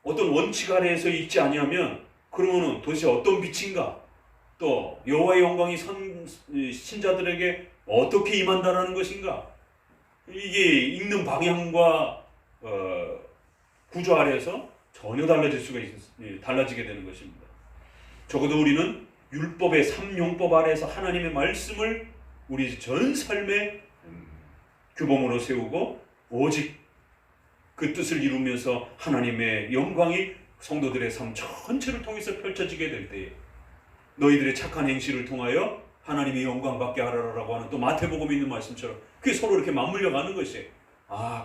[SPEAKER 2] 어떤 원칙 아래에서 있지 아니하면 그러면은 도대체 어떤 빛인가, 또 여호와의 영광이 신자들에게 어떻게 임한다라는 것인가, 이게 읽는 방향과 구조 아래에서 전혀 달라지게 되는 것입니다. 적어도 우리는 율법의 3용법 아래에서 하나님의 말씀을 우리 전 삶의 규범으로 세우고 오직 그 뜻을 이루면서 하나님의 영광이 성도들의 삶 전체를 통해서 펼쳐지게 될 때에 너희들의 착한 행실을 통하여 하나님의 영광 받게 하라라고 하는 또 마태복음에 있는 말씀처럼 그게 서로 이렇게 맞물려 가는 것이에요.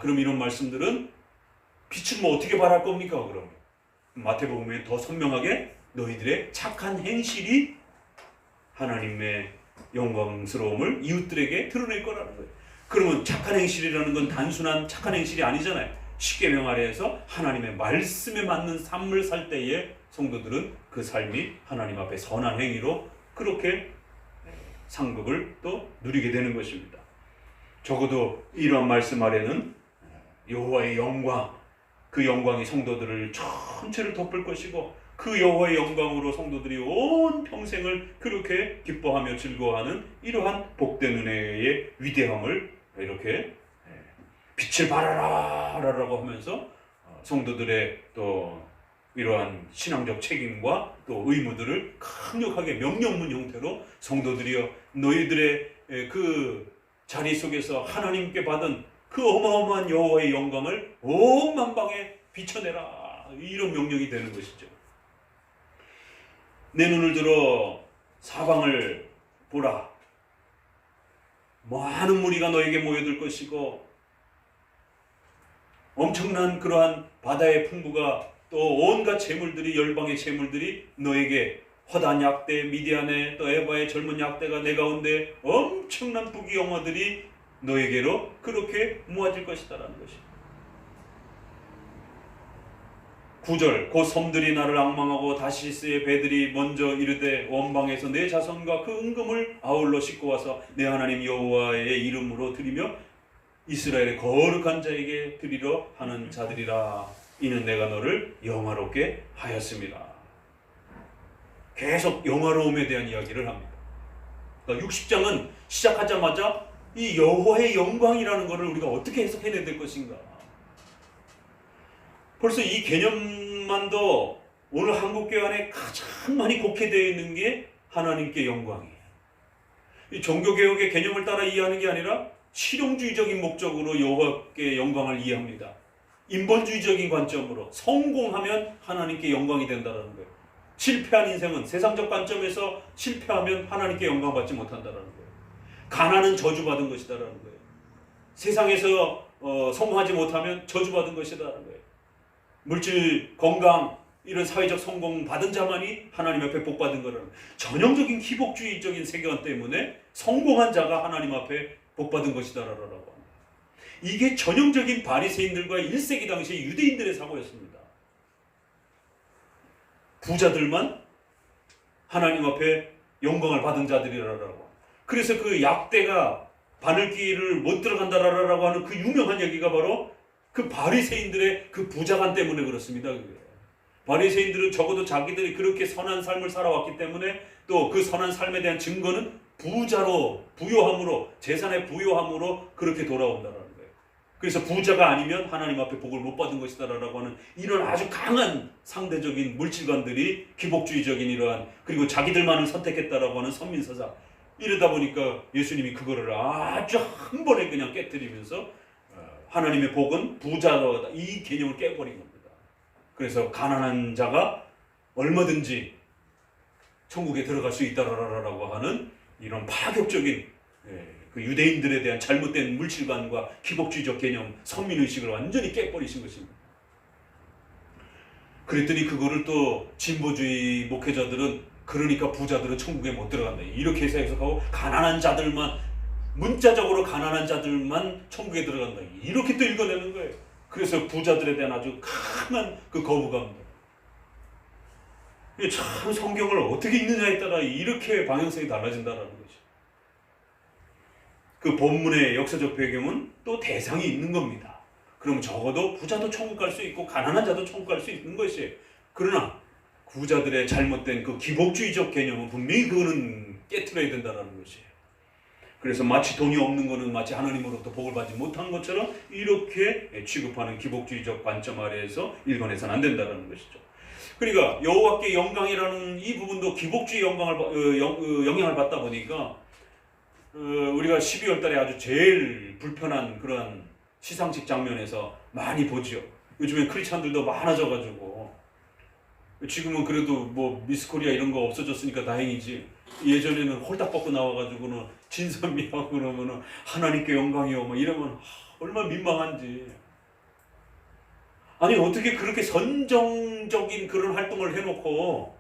[SPEAKER 2] 그럼 이런 말씀들은 빛을 뭐 어떻게 발할 겁니까? 그럼 마태복음에 더 선명하게 너희들의 착한 행실이 하나님의 영광스러움을 이웃들에게 드러낼 거라는 거예요. 그러면 착한 행실이라는 건 단순한 착한 행실이 아니잖아요. 십계명 아래에서 하나님의 말씀에 맞는 삶을 살 때에 성도들은 그 삶이 하나님 앞에 선한 행위로 그렇게 상급을 또 누리게 되는 것입니다. 적어도 이러한 말씀 아래는 여호와의 영광, 그 영광이 성도들을 전체를 덮을 것이고 그 여호와의 영광으로 성도들이 온 평생을 그렇게 기뻐하며 즐거워하는 이러한 복된 은혜의 위대함을 이렇게 빛을 발하라 라고 하면서 성도들의 또 이러한 신앙적 책임과 또 의무들을 강력하게 명령문 형태로 성도들이여 너희들의 그 자리 속에서 하나님께 받은 그 어마어마한 여호와의 영광을 온 만방에 비춰내라, 이런 명령이 되는 것이죠. 내 눈을 들어 사방을 보라. 많은 무리가 너에게 모여들 것이고 엄청난 그러한 바다의 풍부가 또 온갖 재물들이, 열방의 재물들이 너에게, 허단 약대, 미디안의 또 에바의 젊은 약대가 내 가운데 엄청난 부귀영화들이 너에게로 그렇게 모아질 것이다라는 것이. 9절 곧 섬들이 나를 앙망하고 다시스의 배들이 먼저 이르되 원방에서 내 자손과 그 은금을 아울러 싣고 와서 내 하나님 여호와의 이름으로 드리며 이스라엘의 거룩한 자에게 드리려 하는 자들이라. 이는 내가 너를 영화롭게 하였습니다. 계속 영화로움에 대한 이야기를 합니다. 그러니까 60장은 시작하자마자 이 여호와의 영광이라는 것을 우리가 어떻게 해석해내야 될 것인가. 벌써 이 개념만도 오늘 한국교회 안에 가장 많이 곡해되어 있는 게 하나님께 영광이에요. 이 종교개혁의 개념을 따라 이해하는 게 아니라 실용주의적인 목적으로 여호와께 영광을 이해합니다. 인본주의적인 관점으로 성공하면 하나님께 영광이 된다는 거예요. 실패한 인생은 세상적 관점에서 실패하면 하나님께 영광 받지 못한다라는 거예요. 가난은 저주받은 것이다라는 거예요. 세상에서 성공하지 못하면 저주받은 것이다라는 거예요. 물질, 건강, 이런 사회적 성공 받은 자만이 하나님 앞에 복 받은 거라는 전형적인 기복주의적인 세계관 때문에 성공한 자가 하나님 앞에 복 받은 것이다라고 합니다. 이게 전형적인 바리새인들과 1세기 당시 유대인들의 사고였습니다. 부자들만 하나님 앞에 영광을 받은 자들이라고. 그래서 그 약대가 바늘귀를 못 들어간다라고 하는 그 유명한 얘기가 바로 그 바리새인들의 그 부자관 때문에 그렇습니다. 바리새인들은 적어도 자기들이 그렇게 선한 삶을 살아왔기 때문에 또 그 선한 삶에 대한 증거는 부자로, 부요함으로, 재산의 부요함으로 그렇게 돌아온다는 거예요. 그래서 부자가 아니면 하나님 앞에 복을 못 받은 것이다라고 하는 이런 아주 강한 상대적인 물질관들이 기복주의적인 이러한, 그리고 자기들만을 선택했다라고 하는 선민서사, 이러다 보니까 예수님이 그거를 아주 한 번에 그냥 깨뜨리면서 하나님의 복은 부자로다, 이 개념을 깨버린 겁니다. 그래서 가난한 자가 얼마든지 천국에 들어갈 수 있다라고 하는 이런 파격적인 그 유대인들에 대한 잘못된 물질관과 기복주의적 개념, 선민의식을 완전히 깨버리신 것입니다. 그랬더니 그거를 또 진보주의 목회자들은 그러니까 부자들은 천국에 못 들어간다, 이렇게 해석하고 가난한 자들만, 문자적으로 가난한 자들만 천국에 들어간다, 이렇게 또 읽어내는 거예요. 그래서 부자들에 대한 아주 강한 그 거부감들. 참 성경을 어떻게 읽느냐에 따라 이렇게 방향성이 달라진다는 것이. 그 본문의 역사적 배경은 또 대상이 있는 겁니다. 그럼 적어도 부자도 천국 갈 수 있고 가난한 자도 천국 갈 수 있는 것이에요. 그러나 부자들의 잘못된 그 기복주의적 개념은 분명히 그거는 깨트려야 된다는 것이에요. 그래서 마치 돈이 없는 것은 마치 하나님으로부터 복을 받지 못한 것처럼 이렇게 취급하는 기복주의적 관점 아래에서 일관해서는 안 된다는 것이죠. 그러니까 여호와께 영광이라는 이 부분도 기복주의 영향을 받다 보니까 우리가 12월 달에 아주 제일 불편한 그런 시상식 장면에서 많이 보죠. 요즘에 크리스찬들도 많아져가지고, 지금은 그래도 뭐 미스코리아 이런 거 없어졌으니까 다행이지, 예전에는 홀딱 벗고 나와가지고는 진선미하고 그러면은 하나님께 영광이요 뭐 이러면 얼마나 민망한지. 아니 어떻게 그렇게 선정적인 그런 활동을 해놓고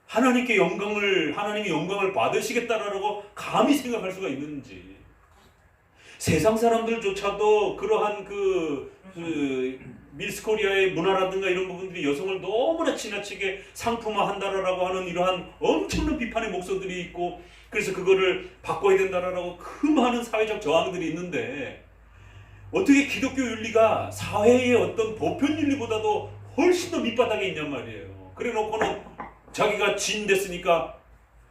[SPEAKER 2] 하나님이 영광을 받으시겠다라고 감히 생각할 수가 있는지. 세상 사람들조차도 그러한 미스코리아의 문화라든가 이런 부분들이 여성을 너무나 지나치게 상품화한다라고 하는 이러한 엄청난 비판의 목소들이 있고, 그래서 그거를 바꿔야 된다라고 그 많은 사회적 저항들이 있는데, 어떻게 기독교 윤리가 사회의 어떤 보편 윤리보다도 훨씬 더 밑바닥에 있냔 말이에요. 그래 놓고는 자기가 진 됐으니까,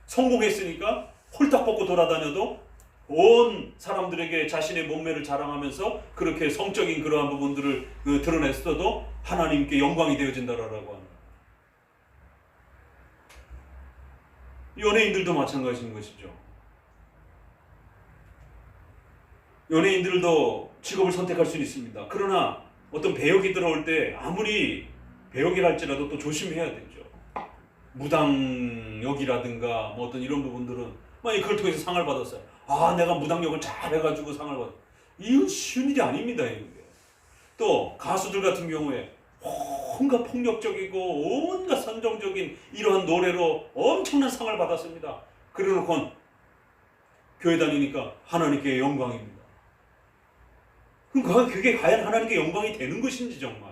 [SPEAKER 2] 성공했으니까 홀딱 벗고 돌아다녀도 온 사람들에게 자신의 몸매를 자랑하면서 그렇게 성적인 그러한 부분들을 드러냈어도 하나님께 영광이 되어진다라고 하는. 연예인들도 마찬가지인 것이죠. 연예인들도 직업을 선택할 수 있습니다. 그러나 어떤 배역이 들어올 때 아무리 배역이랄지라도 또 조심해야 되죠. 무당역이라든가 뭐 어떤 이런 부분들은 만약 그걸 통해서 상을 받았어요. 아, 내가 무당역을 잘 해가지고 상을 받았어. 이건 쉬운 일이 아닙니다. 이게. 또 가수들 같은 경우에 온갖 폭력적이고 온갖 선정적인 이러한 노래로 엄청난 상을 받았습니다. 그래놓고 교회 다니니까 하나님께 영광입니다. 그럼 그게 과연 하나님께 영광이 되는 것인지, 정말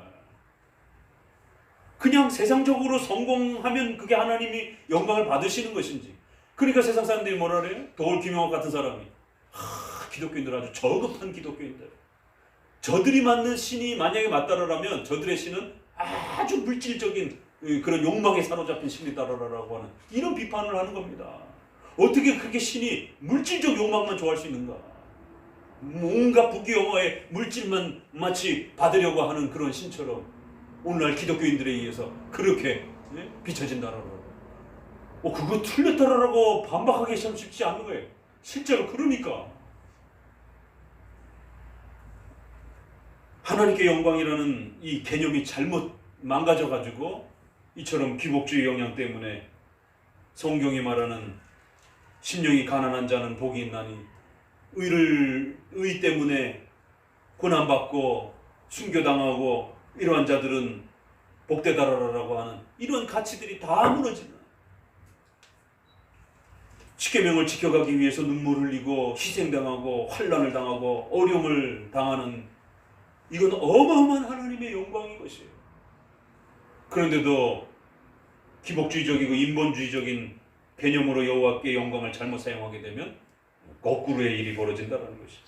[SPEAKER 2] 그냥 세상적으로 성공하면 그게 하나님이 영광을 받으시는 것인지. 그러니까 세상 사람들이 뭐라 그래요? 도올 김영학 같은 사람이, 기독교인들 아주 저급한 기독교인들, 저들이 맞는 신이 만약에 맞다라면 저들의 신은 아주 물질적인 그런 욕망에 사로잡힌 신이다라고 하는 이런 비판을 하는 겁니다. 어떻게 그렇게 신이 물질적 욕망만 좋아할 수 있는가? 온갖 부귀영화의 물질만 마치 받으려고 하는 그런 신처럼 오늘날 기독교인들에 의해서 그렇게 비춰진다라고. 그거 틀렸다라고 반박하기 참 쉽지 않은 거예요. 실제로 그러니까. 하나님께 영광이라는 이 개념이 잘못 망가져가지고 이처럼 기복주의 영향 때문에 성경이 말하는 심령이 가난한 자는 복이 있나니 의 때문에 고난받고 순교당하고 이러한 자들은 복되다라고 하는 이런 가치들이 다 무너지는, 십계명을 지켜가기 위해서 눈물 흘리고 희생당하고 환난을 당하고 어려움을 당하는, 이건 어마어마한 하나님의 영광인 것이에요. 그런데도 기복주의적이고 인본주의적인 개념으로 여호와께 영광을 잘못 사용하게 되면 거꾸로의 일이 벌어진다는 것이죠.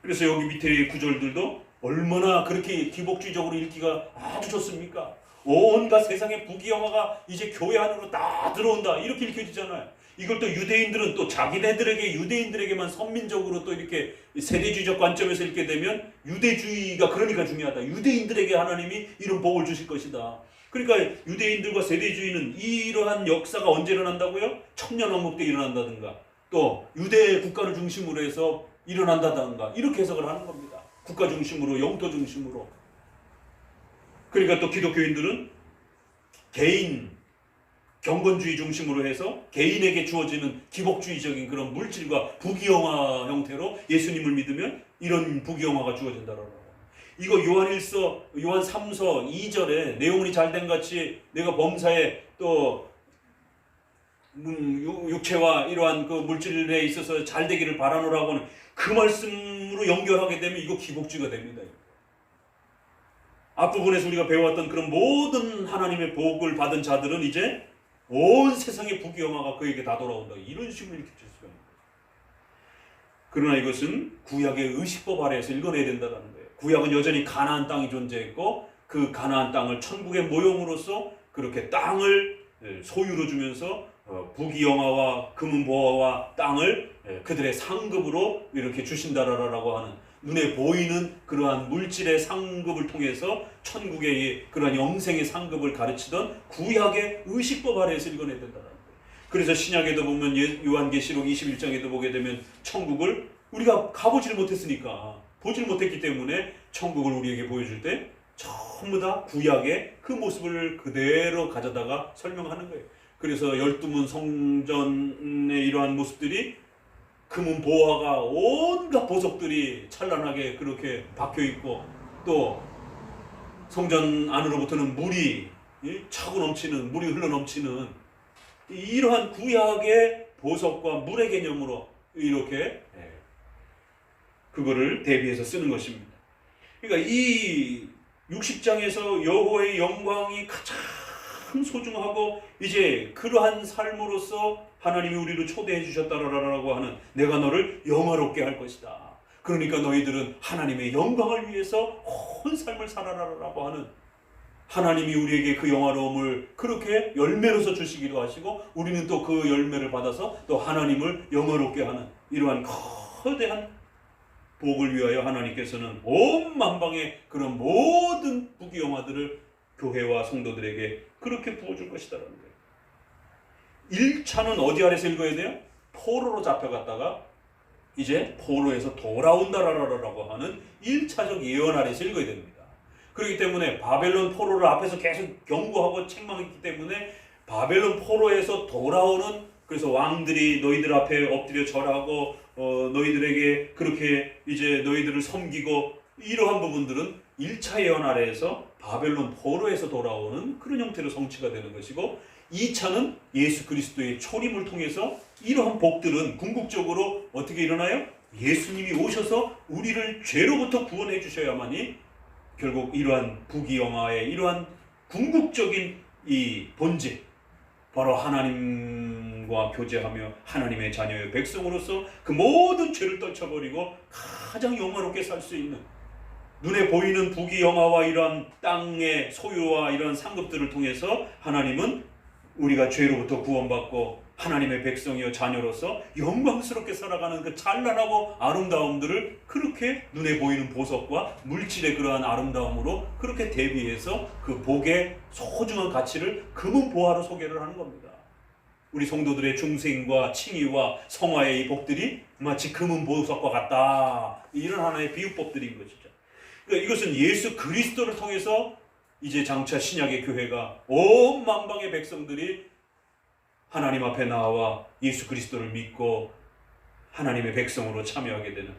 [SPEAKER 2] 그래서 여기 밑에 구절들도 얼마나 그렇게 기복주의적으로 읽기가 아주 좋습니까? 온갖 세상의 부귀영화가 이제 교회 안으로 다 들어온다, 이렇게 읽혀지잖아요. 이걸 또 유대인들은 또 유대인들에게만 선민적으로 또 이렇게 세대주의적 관점에서 읽게 되면 유대주의가 그러니까 중요하다. 유대인들에게 하나님이 이런 복을 주실 것이다. 그러니까 유대인들과 세대주의는 이러한 역사가 언제 일어난다고요? 천년왕국 때 일어난다든가, 또 유대 국가를 중심으로 해서 일어난다든가, 이렇게 해석을 하는 겁니다. 국가 중심으로, 영토 중심으로. 그러니까 또 기독교인들은 개인 경건주의 중심으로 해서 개인에게 주어지는 기복주의적인 그런 물질과 부귀영화 형태로 예수님을 믿으면 이런 부귀영화가 주어진다라고. 이거 요한 3서 2절에 내용이 잘된 같이 내가 범사에 또 육체와 이러한 그 물질에 있어서 잘 되기를 바라노라고 하는 그 말씀으로 연결하게 되면 이거 기복주의가 됩니다. 앞부분에서 우리가 배워왔던 그런 모든 하나님의 복을 받은 자들은 이제 온 세상의 부귀영화가 그에게 다 돌아온다, 이런 식으로 이렇게 줄 수가 있는 거예요. 그러나 이것은 구약의 의식법 아래에서 읽어내야 된다는 거예요. 구약은 여전히 가나안 땅이 존재했고 그 가나안 땅을 천국의 모형으로서 그렇게 땅을 소유로 주면서 부귀영화와 금은보화와 땅을 그들의 상급으로 이렇게 주신다라고 하는, 눈에 보이는 그러한 물질의 상급을 통해서 천국의 그러한 영생의 상급을 가르치던 구약의 의식법 아래에서 읽어내야 된다는 거예요. 그래서 신약에도 보면 요한계시록 21장에도 보게 되면 천국을 우리가 가보지를 못했으니까, 보지를 못했기 때문에 천국을 우리에게 보여줄 때 전부 다 구약의 그 모습을 그대로 가져다가 설명하는 거예요. 그래서 12문 성전의 이러한 모습들이 금은 보화가 온갖 보석들이 찬란하게 그렇게 박혀 있고, 또 성전 안으로부터는 물이 차고 넘치는, 물이 흘러 넘치는 이러한 구약의 보석과 물의 개념으로 이렇게 그거를 대비해서 쓰는 것입니다. 그러니까 이 60장에서 여호와의 영광이 가장 소중하고 이제 그러한 삶으로서 하나님이 우리를 초대해 주셨다라고 하는, 내가 너를 영화롭게 할 것이다. 그러니까 너희들은 하나님의 영광을 위해서 온 삶을 살아라라고 하는, 하나님이 우리에게 그 영화로움을 그렇게 열매로서 주시기도 하시고 우리는 또 그 열매를 받아서 또 하나님을 영화롭게 하는 이러한 거대한 복을 위하여 하나님께서는 온 만방의 그런 모든 부귀영화들을 교회와 성도들에게 그렇게 부어줄 것이다라는 거예요. 1차는 어디 아래서 읽어야 돼요? 포로로 잡혀갔다가 이제 포로에서 돌아온다라고 하는 1차적 예언 아래서 읽어야 됩니다. 그렇기 때문에 바벨론 포로를 앞에서 계속 경고하고 책망했기 때문에 바벨론 포로에서 돌아오는, 그래서 왕들이 너희들 앞에 엎드려 절하고 너희들에게 그렇게 이제 너희들을 섬기고, 이러한 부분들은 1차 예언 아래에서 바벨론 포로에서 돌아오는 그런 형태로 성취가 되는 것이고, 2차는 예수 그리스도의 초림을 통해서 이러한 복들은 궁극적으로 어떻게 일어나요? 예수님이 오셔서 우리를 죄로부터 구원해 주셔야만이 결국 이러한 부귀영화의 이러한 궁극적인 이 본질, 바로 하나님과 교제하며 하나님의 자녀의 백성으로서 그 모든 죄를 떨쳐버리고 가장 영화롭게 살 수 있는, 눈에 보이는 부귀영화와 이러한 땅의 소유와 이러한 상급들을 통해서 하나님은 우리가 죄로부터 구원받고 하나님의 백성이여 자녀로서 영광스럽게 살아가는 그 찬란하고 아름다움들을 그렇게 눈에 보이는 보석과 물질의 그러한 아름다움으로 그렇게 대비해서 그 복의 소중한 가치를 금은 보화로 소개를 하는 겁니다. 우리 성도들의 중생과 칭의와 성화의 이 복들이 마치 금은 보석과 같다, 이런 하나의 비유법들인 것이죠. 그러니까 이것은 예수 그리스도를 통해서 이제 장차 신약의 교회가 온 만방의 백성들이 하나님 앞에 나와 예수 그리스도를 믿고 하나님의 백성으로 참여하게 되는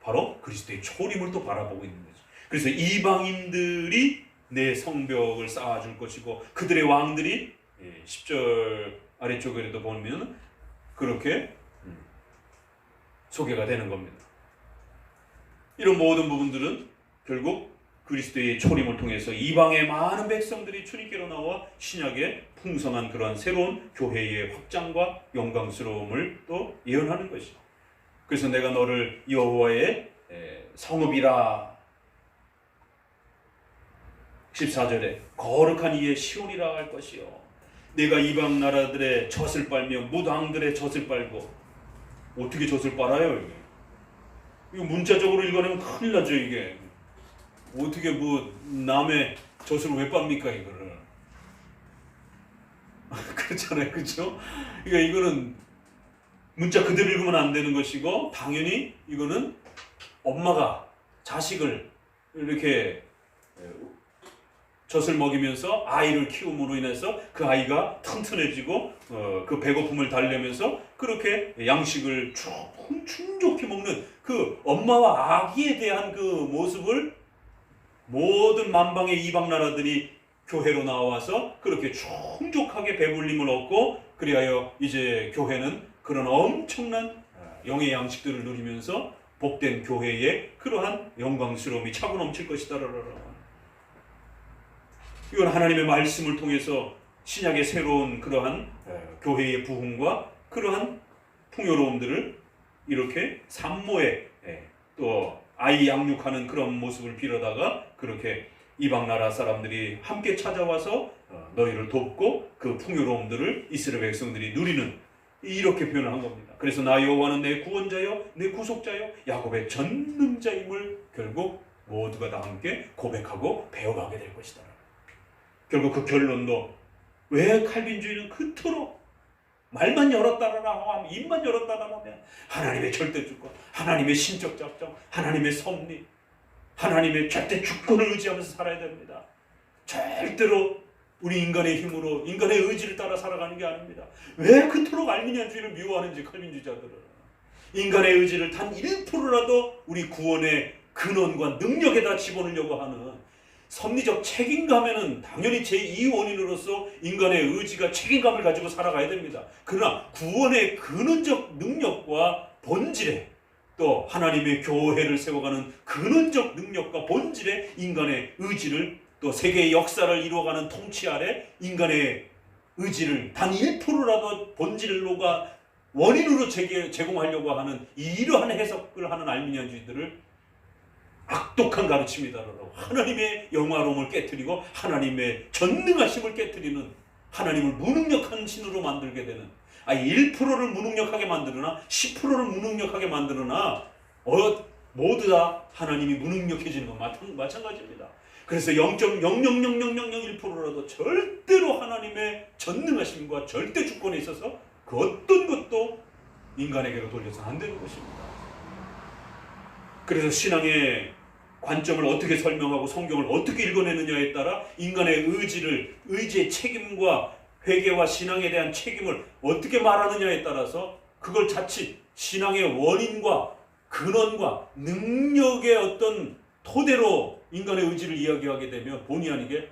[SPEAKER 2] 바로 그리스도의 초림을 또 바라보고 있는 거죠. 그래서 이방인들이 내 성벽을 쌓아줄 것이고 그들의 왕들이 10절 아래쪽에도 보면 그렇게 소개가 되는 겁니다. 이런 모든 부분들은 결국 그리스도의 초림을 통해서 이방의 많은 백성들이 주님께로 나와 신약의 풍성한 그러한 새로운 교회의 확장과 영광스러움을 또 예언하는 것이죠. 그래서 내가 너를 여호와의 성읍이라 14절에 거룩한 이의 시온이라 할 것이요 내가 이방 나라들의 젖을 빨며 무당들의 젖을 빨고 어떻게 젖을 빨아요 이게? 이거 문자적으로 읽어내면 큰일 나죠 이게. 어떻게 뭐 남의 젖을 왜 빱니까 이거를? 그렇잖아요, 그렇죠? 그러니까 이거는 문자 그대로 읽으면 안 되는 것이고 당연히 이거는 엄마가 자식을 이렇게 젖을 먹이면서 아이를 키움으로 인해서 그 아이가 튼튼해지고 그 배고픔을 달래면서 그렇게 양식을 충족히 먹는 그 엄마와 아기에 대한 그 모습을 모든 만방의 이방 나라들이 교회로 나와서 그렇게 충족하게 배불림을 얻고 그리하여 이제 교회는 그런 엄청난 영의 양식들을 누리면서 복된 교회의 그러한 영광스러움이 차고 넘칠 것이다. 이건 하나님의 말씀을 통해서 신약의 새로운 그러한 교회의 부흥과 그러한 풍요로움들을 이렇게 산모에 또 아이 양육하는 그런 모습을 빌어다가 그렇게 이방 나라 사람들이 함께 찾아와서 너희를 돕고 그 풍요로움들을 이스라엘 백성들이 누리는 이렇게 표현을 한 겁니다. 그래서 나 여호와는 내 구원자요 내 구속자요 야곱의 전능자임을 결국 모두가 다 함께 고백하고 배워가게 될 것이다. 결국 그 결론도 왜 칼빈주의는 그토록 말만 열었다라나 하면 입만 열었다라나 하면 하나님의 절대 주권, 하나님의 신적 작정, 하나님의 섭리, 하나님의 절대 주권을 의지하면서 살아야 됩니다. 절대로 우리 인간의 힘으로 인간의 의지를 따라 살아가는 게 아닙니다. 왜 그토록 알미니안주의를 미워하는지 칼빈주의자들은 인간의 의지를 단 1%라도 우리 구원의 근원과 능력에다 집어넣으려고 하는 섭리적 책임감에는 당연히 제2 원인으로서 인간의 의지가 책임감을 가지고 살아가야 됩니다. 그러나 구원의 근원적 능력과 본질에 또 하나님의 교회를 세워가는 근원적 능력과 본질에 인간의 의지를 또 세계의 역사를 이루어가는 통치 아래 인간의 의지를 단 1%라도 본질로가 원인으로 제공하려고 하는 이러한 해석을 하는 알미니안주의들을 악독한 가르침이다라고 하나님의 영화로움을 깨트리고 하나님의 전능하심을 깨트리는 하나님을 무능력한 신으로 만들게 되는 1%를 무능력하게 만들으나 10%를 무능력하게 만들으나 모두 다 하나님이 무능력해지는 건 마찬가지입니다. 그래서 0.0000001%라도 절대로 하나님의 전능하심과 절대 주권에 있어서 그 어떤 것도 인간에게로 돌려서 안 되는 것입니다. 그래서 신앙의 관점을 어떻게 설명하고 성경을 어떻게 읽어내느냐에 따라 인간의 의지의 책임과 회개와 신앙에 대한 책임을 어떻게 말하느냐에 따라서 그걸 자칫 신앙의 원인과 근원과 능력의 어떤 토대로 인간의 의지를 이야기하게 되면 본의 아니게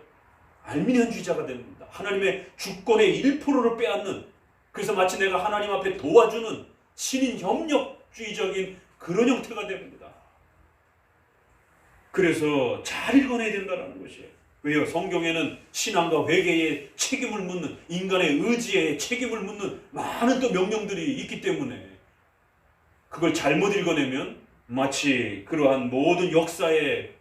[SPEAKER 2] 알미니안주의자가 됩니다. 하나님의 주권의 1%를 빼앗는, 그래서 마치 내가 하나님 앞에 도와주는 신인 협력주의적인 그런 형태가 됩니다. 그래서 잘 읽어내야 된다는 것이에요. 왜요? 성경에는 신앙과 회개의 책임을 묻는, 인간의 의지에 책임을 묻는 많은 또 명령들이 있기 때문에 그걸 잘못 읽어내면 마치 그러한 모든 역사의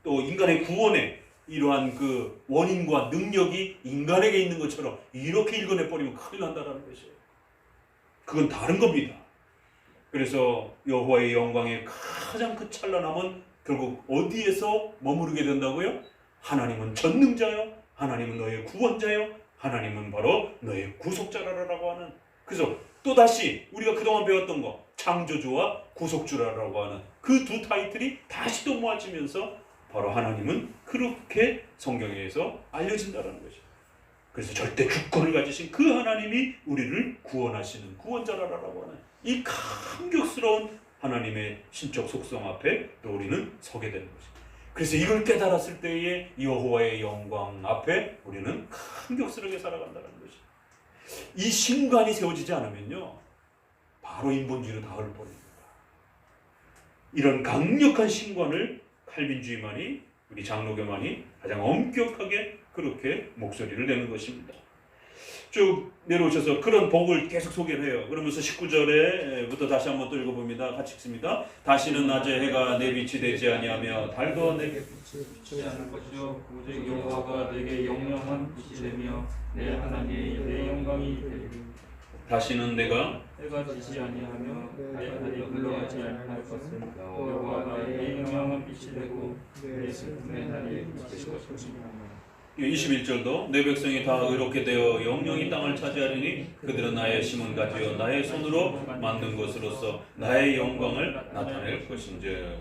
[SPEAKER 2] 또 인간의 구원의 이러한 그 원인과 능력이 인간에게 있는 것처럼 이렇게 읽어내버리면 큰일 난다는 것이에요. 그건 다른 겁니다. 그래서 여호와의 영광의 가장 그 찬란함은 결국 어디에서 머무르게 된다고요? 하나님은 전능자요, 하나님은 너의 구원자요, 하나님은 바로 너의 구속자라고 하는, 그래서 또다시 우리가 그동안 배웠던 거 창조주와 구속주라고 하는 그 두 타이틀이 다시 또 모아지면서 바로 하나님은 그렇게 성경에서 알려진다라는 것이죠. 그래서 절대 주권을 가지신 그 하나님이 우리를 구원하시는 구원자라고 하는 이 감격스러운 하나님의 신적 속성 앞에 또 우리는 서게 되는 것입니다. 그래서 이걸 깨달았을 때에 여호와의 영광 앞에 우리는 감격스럽게 살아간다는 것이. 이 신관이 세워지지 않으면요, 바로 인본주의로 닿을 뻔입니다. 이런 강력한 신관을 칼빈주의만이, 우리 장로교만이 가장 엄격하게 그렇게 목소리를 내는 것입니다. 쭉 내려오셔서 그런 복을 계속 소개를 해요. 그러면서 19절에부터 다시 한번 또 읽어봅니다. 같이 읽습니다. 다시는 낮에 해가 내 빛이 되지 아니하며 달도 내게 빛을 비추지 않을 것이요 오직 여호와가 내게 영영한 빛이 되며 내 하나님이 내 영광이 되리니 다시는 내가
[SPEAKER 3] 해가 지지 아니하며 내 달이 물러가지 아니할 것은 여호와가 내 영영한 빛이 되고 내 슬픔의 달이 비칠 것이니라.
[SPEAKER 2] 21절도 내 백성이 다 의롭게 되어 영영이 땅을 차지하리니 그들은 나의 심은 가지요 나의 손으로 만든 것으로서 나의 영광을 나타낼 것인지.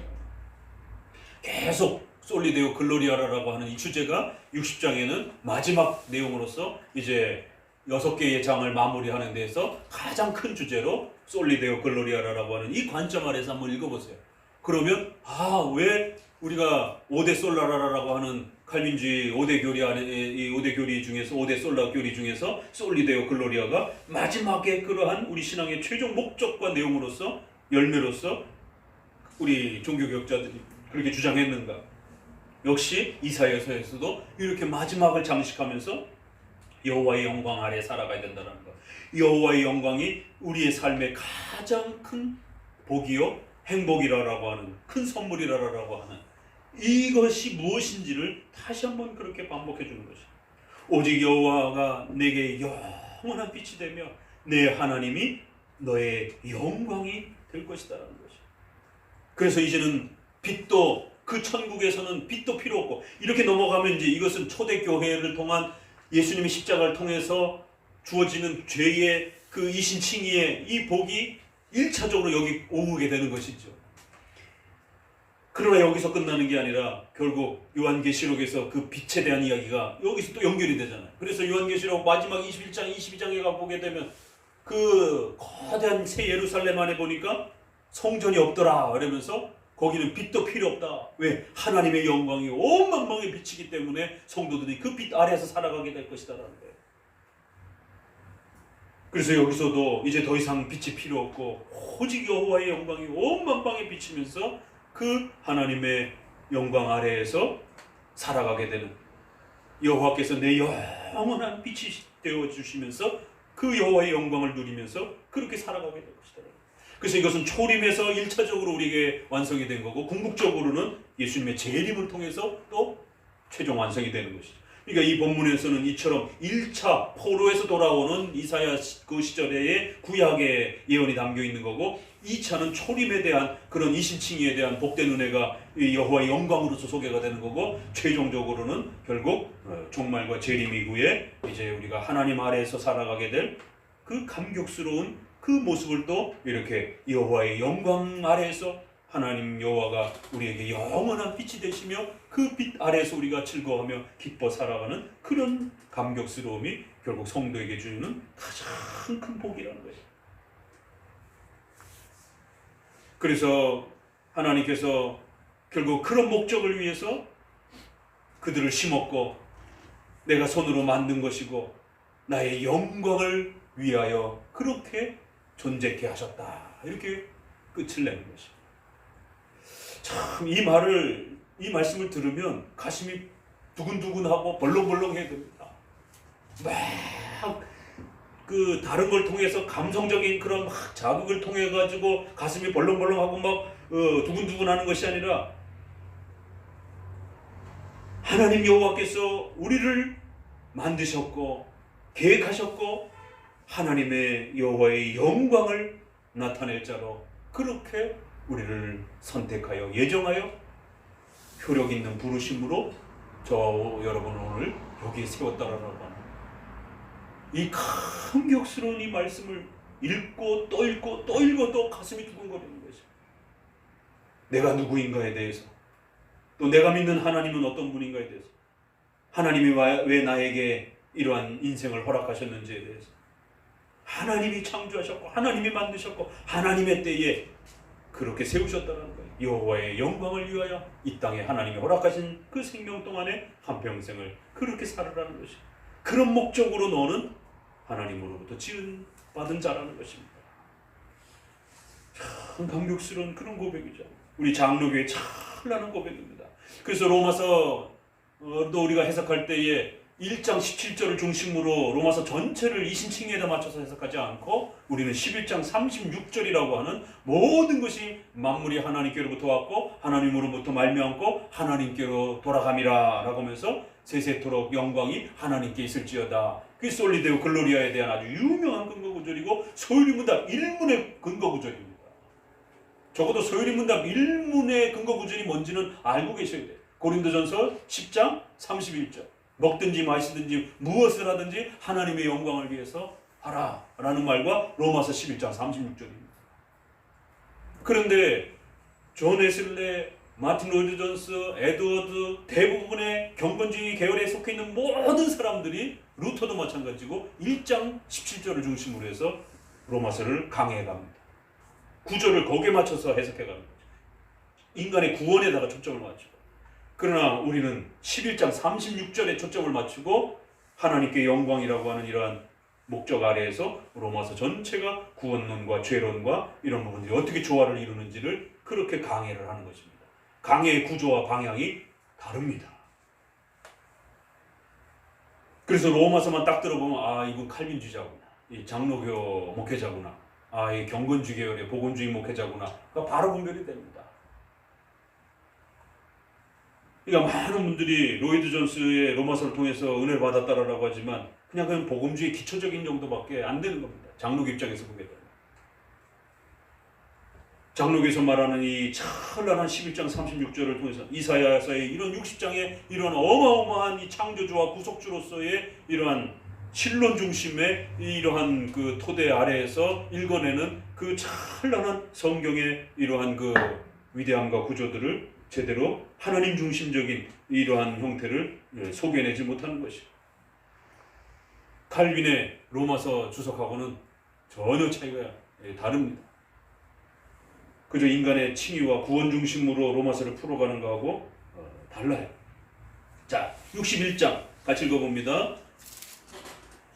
[SPEAKER 2] 계속 솔리데오 글로리아라고 하는 이 주제가 60장에는 마지막 내용으로서 이제 6개의 장을 마무리하는 데서 가장 큰 주제로 솔리데오 글로리아라고 하는 이 관점 아래서 한번 읽어보세요. 그러면 왜 우리가 5대 솔라라라고 하는 칼빈주의 5대 교리 안에 이 5대 교리 중에서 5대 솔라 교리 중에서 솔리데오 글로리아가 마지막에 그러한 우리 신앙의 최종 목적과 내용으로서 열매로서 우리 종교개혁자들이 그렇게 주장했는가? 역시 이사야서에서도 이렇게 마지막을 장식하면서 여호와의 영광 아래 살아가야 된다는 것. 여호와의 영광이 우리의 삶의 가장 큰 복이요 행복이라고 하는 큰 선물이라고 하는 이것이 무엇인지를 다시 한번 그렇게 반복해 주는 것이죠. 오직 여호와가 내게 영원한 빛이 되며 내 하나님이 너의 영광이 될 것이다라는 것이죠. 그래서 이제는 빛도 그 천국에서는 빛도 필요 없고 이렇게 넘어가면 이제 이것은 초대교회를 통한 예수님의 십자가를 통해서 주어지는 죄의 그 이신칭의의 이 복이 1차적으로 여기 오게 되는 것이죠. 그러나 여기서 끝나는 게 아니라 결국 요한계시록에서 그 빛에 대한 이야기가 여기서 또 연결이 되잖아요. 그래서 요한계시록 마지막 21장, 22장에 가보게 되면 그 거대한 새 예루살렘 안에 보니까 성전이 없더라 그러면서 거기는 빛도 필요 없다. 왜? 하나님의 영광이 온 만방에 비치기 때문에 성도들이 그 빛 아래에서 살아가게 될 것이다라는 거예요. 그래서 여기서도 이제 더 이상 빛이 필요 없고 오직 여호와의 영광이 온 만방에 비치면서 그 하나님의 영광 아래에서 살아가게 되는 여호와께서 내 영원한 빛이 되어주시면서 그 여호와의 영광을 누리면서 그렇게 살아가게 될 것이다. 그래서 이것은 초림에서 1차적으로 우리에게 완성이 된 거고 궁극적으로는 예수님의 재림을 통해서 또 최종 완성이 되는 것이죠. 그러니까 이 본문에서는 이처럼 1차 포로에서 돌아오는 이사야 그 시절의 구약의 예언이 담겨 있는 거고 2차는 초림에 대한 그런 이신칭의에 대한 복된 은혜가 여호와의 영광으로서 소개가 되는 거고 최종적으로는 결국 종말과 재림 이후에 이제 우리가 하나님 아래에서 살아가게 될 그 감격스러운 그 모습을 또 이렇게 여호와의 영광 아래에서 하나님 여호와가 우리에게 영원한 빛이 되시며 그 빛 아래에서 우리가 즐거워하며 기뻐 살아가는 그런 감격스러움이 결국 성도에게 주는 가장 큰 복이라는 것이에요. 그래서 하나님께서 결국 그런 목적을 위해서 그들을 심었고 내가 손으로 만든 것이고 나의 영광을 위하여 그렇게 존재케 하셨다. 이렇게 끝을 내는 것입니다. 참 이 말씀을 들으면 가슴이 두근두근하고 벌렁벌렁해야 됩니다. 막 그 다른 걸 통해서 감성적인 그런 막 자극을 통해 가지고 가슴이 벌렁벌렁하고 막 두근두근하는 것이 아니라 하나님 여호와께서 우리를 만드셨고 계획하셨고 하나님의 여호와의 영광을 나타낼 자로 그렇게 우리를 선택하여 예정하여 효력 있는 부르심으로 저 여러분 오늘 여기에 세웠다라고 하는 이 감격스러운 이 말씀을 읽고 또 읽고 또 읽어도 가슴이 두근거리는 것이죠. 내가 누구인가에 대해서 또 내가 믿는 하나님은 어떤 분인가에 대해서, 하나님이 왜 나에게 이러한 인생을 허락하셨는지에 대해서, 하나님이 창조하셨고 하나님이 만드셨고 하나님의 때에 그렇게 세우셨다는 거예요. 여호와의 영광을 위하여 이 땅에 하나님이 허락하신 그 생명 동안에 한평생을 그렇게 살으라는 것이, 그런 목적으로 너는 하나님으로부터 지은받은 자라는 것입니다. 참 감격스러운 그런 고백이죠. 우리 장로교의 찬란한 고백입니다. 그래서 로마서도 우리가 해석할 때에 1장 17절을 중심으로 로마서 전체를 이신칭에다 맞춰서 해석하지 않고 우리는 11장 36절이라고 하는 모든 것이 만물이 하나님께로부터 왔고 하나님으로부터 말미암고 하나님께로 돌아감이라 라고 하면서 세세토록 영광이 하나님께 있을지어다. 그게 솔리데오 글로리아에 대한 아주 유명한 근거구절이고 소유리문답 1문의 근거구절입니다. 적어도 소유리문답 1문의 근거구절이 뭔지는 알고 계셔야 돼요. 고린도전서 10장 31절. 먹든지 마시든지 무엇을 하든지 하나님의 영광을 위해서 하라 라는 말과 로마서 11장 36절입니다. 그런데 존 웨슬레, 마틴 로이드 존스, 에드워드, 대부분의 경건주의 계열에 속해 있는 모든 사람들이, 루터도 마찬가지고 1장 17절을 중심으로 해서 로마서를 강해해 갑니다. 구절을 거기에 맞춰서 해석해 가는 거죠. 인간의 구원에다가 초점을 맞추고. 그러나 우리는 11장 36절에 초점을 맞추고 하나님께 영광이라고 하는 이러한 목적 아래에서 로마서 전체가 구원론과 죄론과 이런 부분들이 어떻게 조화를 이루는지를 그렇게 강해를 하는 것입니다. 강해의 구조와 방향이 다릅니다. 그래서 로마서만 딱 들어보면 아, 이분 칼빈주의자구나, 이 장로교 목회자구나, 아, 이 경건주의 계열의 복음주의 목회자구나, 그러니까 바로 분별이 됩니다. 그러니까 많은 분들이 로이드 존스의 로마서를 통해서 은혜를 받았다라고 하지만 그냥 복음주의 기초적인 정도밖에 안 되는 겁니다. 장로교 입장에서 보게 되면. 장로교에서 말하는 이 찬란한 11장 36절을 통해서 이사야서의 이런 60장의 이런 어마어마한 이 창조주와 구속주로서의 이러한 신론 중심의 이러한 그 토대 아래에서 읽어내는 그 찬란한 성경의 이러한 그 위대함과 구조들을 제대로 하나님 중심적인 이러한 형태를 소개해내지 못하는 것이, 칼빈의 로마서 주석하고는 전혀 차이가 다릅니다. 그저 인간의 칭의와 구원 중심으로 로마서를 풀어가는 거하고 달라요. 자, 61장 같이 읽어봅니다.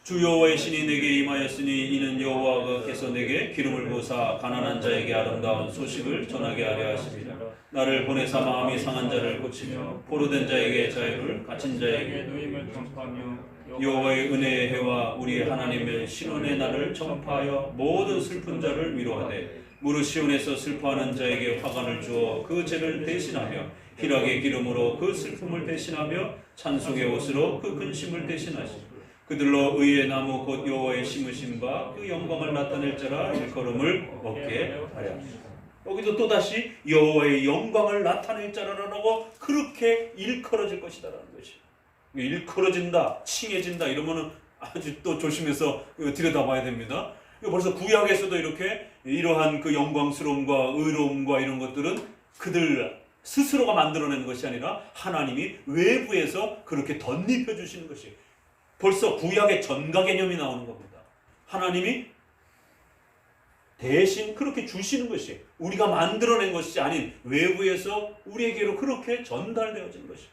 [SPEAKER 2] 주 여호와의 신이 내게 임하였으니 이는 여호와께서 내게 기름을 부으사 가난한 자에게 아름다운 소식을 전하게 하려 하십니다. 나를 보내사 마음이 상한 자를 고치며 포로된 자에게 자유를, 갇힌 자에게
[SPEAKER 3] 누임을 전파하며
[SPEAKER 2] 여호와의 은혜의 해와 우리 하나님의 신원의 날을 전파하여 모든 슬픈 자를 위로하되 무릇 시온에서 슬퍼하는 자에게 화관을 주어 그 죄를 대신하며 희락의 기름으로 그 슬픔을 대신하며 찬송의 옷으로 그 근심을 대신하시고 그들로 의의 나무 곧 여호와의 심으신 바 그 영광을 나타낼 자라 일컬음을 얻게 하려 합니다. 여기도 또다시 여호와의 영광을 나타낼 자라라고 그렇게 일컬어질 것이다라는 것이. 일컬어진다, 칭해진다 이러면은 아주 또 조심해서 들여다봐야 됩니다. 벌써 구약에서도 이렇게 이러한 그 영광스러움과 의로움과 이런 것들은 그들 스스로가 만들어내는 것이 아니라 하나님이 외부에서 그렇게 덧입혀 주시는 것이, 벌써 구약의 전가 개념이 나오는 겁니다. 하나님이 대신 그렇게 주시는 것이, 우리가 만들어낸 것이 아닌 외부에서 우리에게로 그렇게 전달되어지는 것이,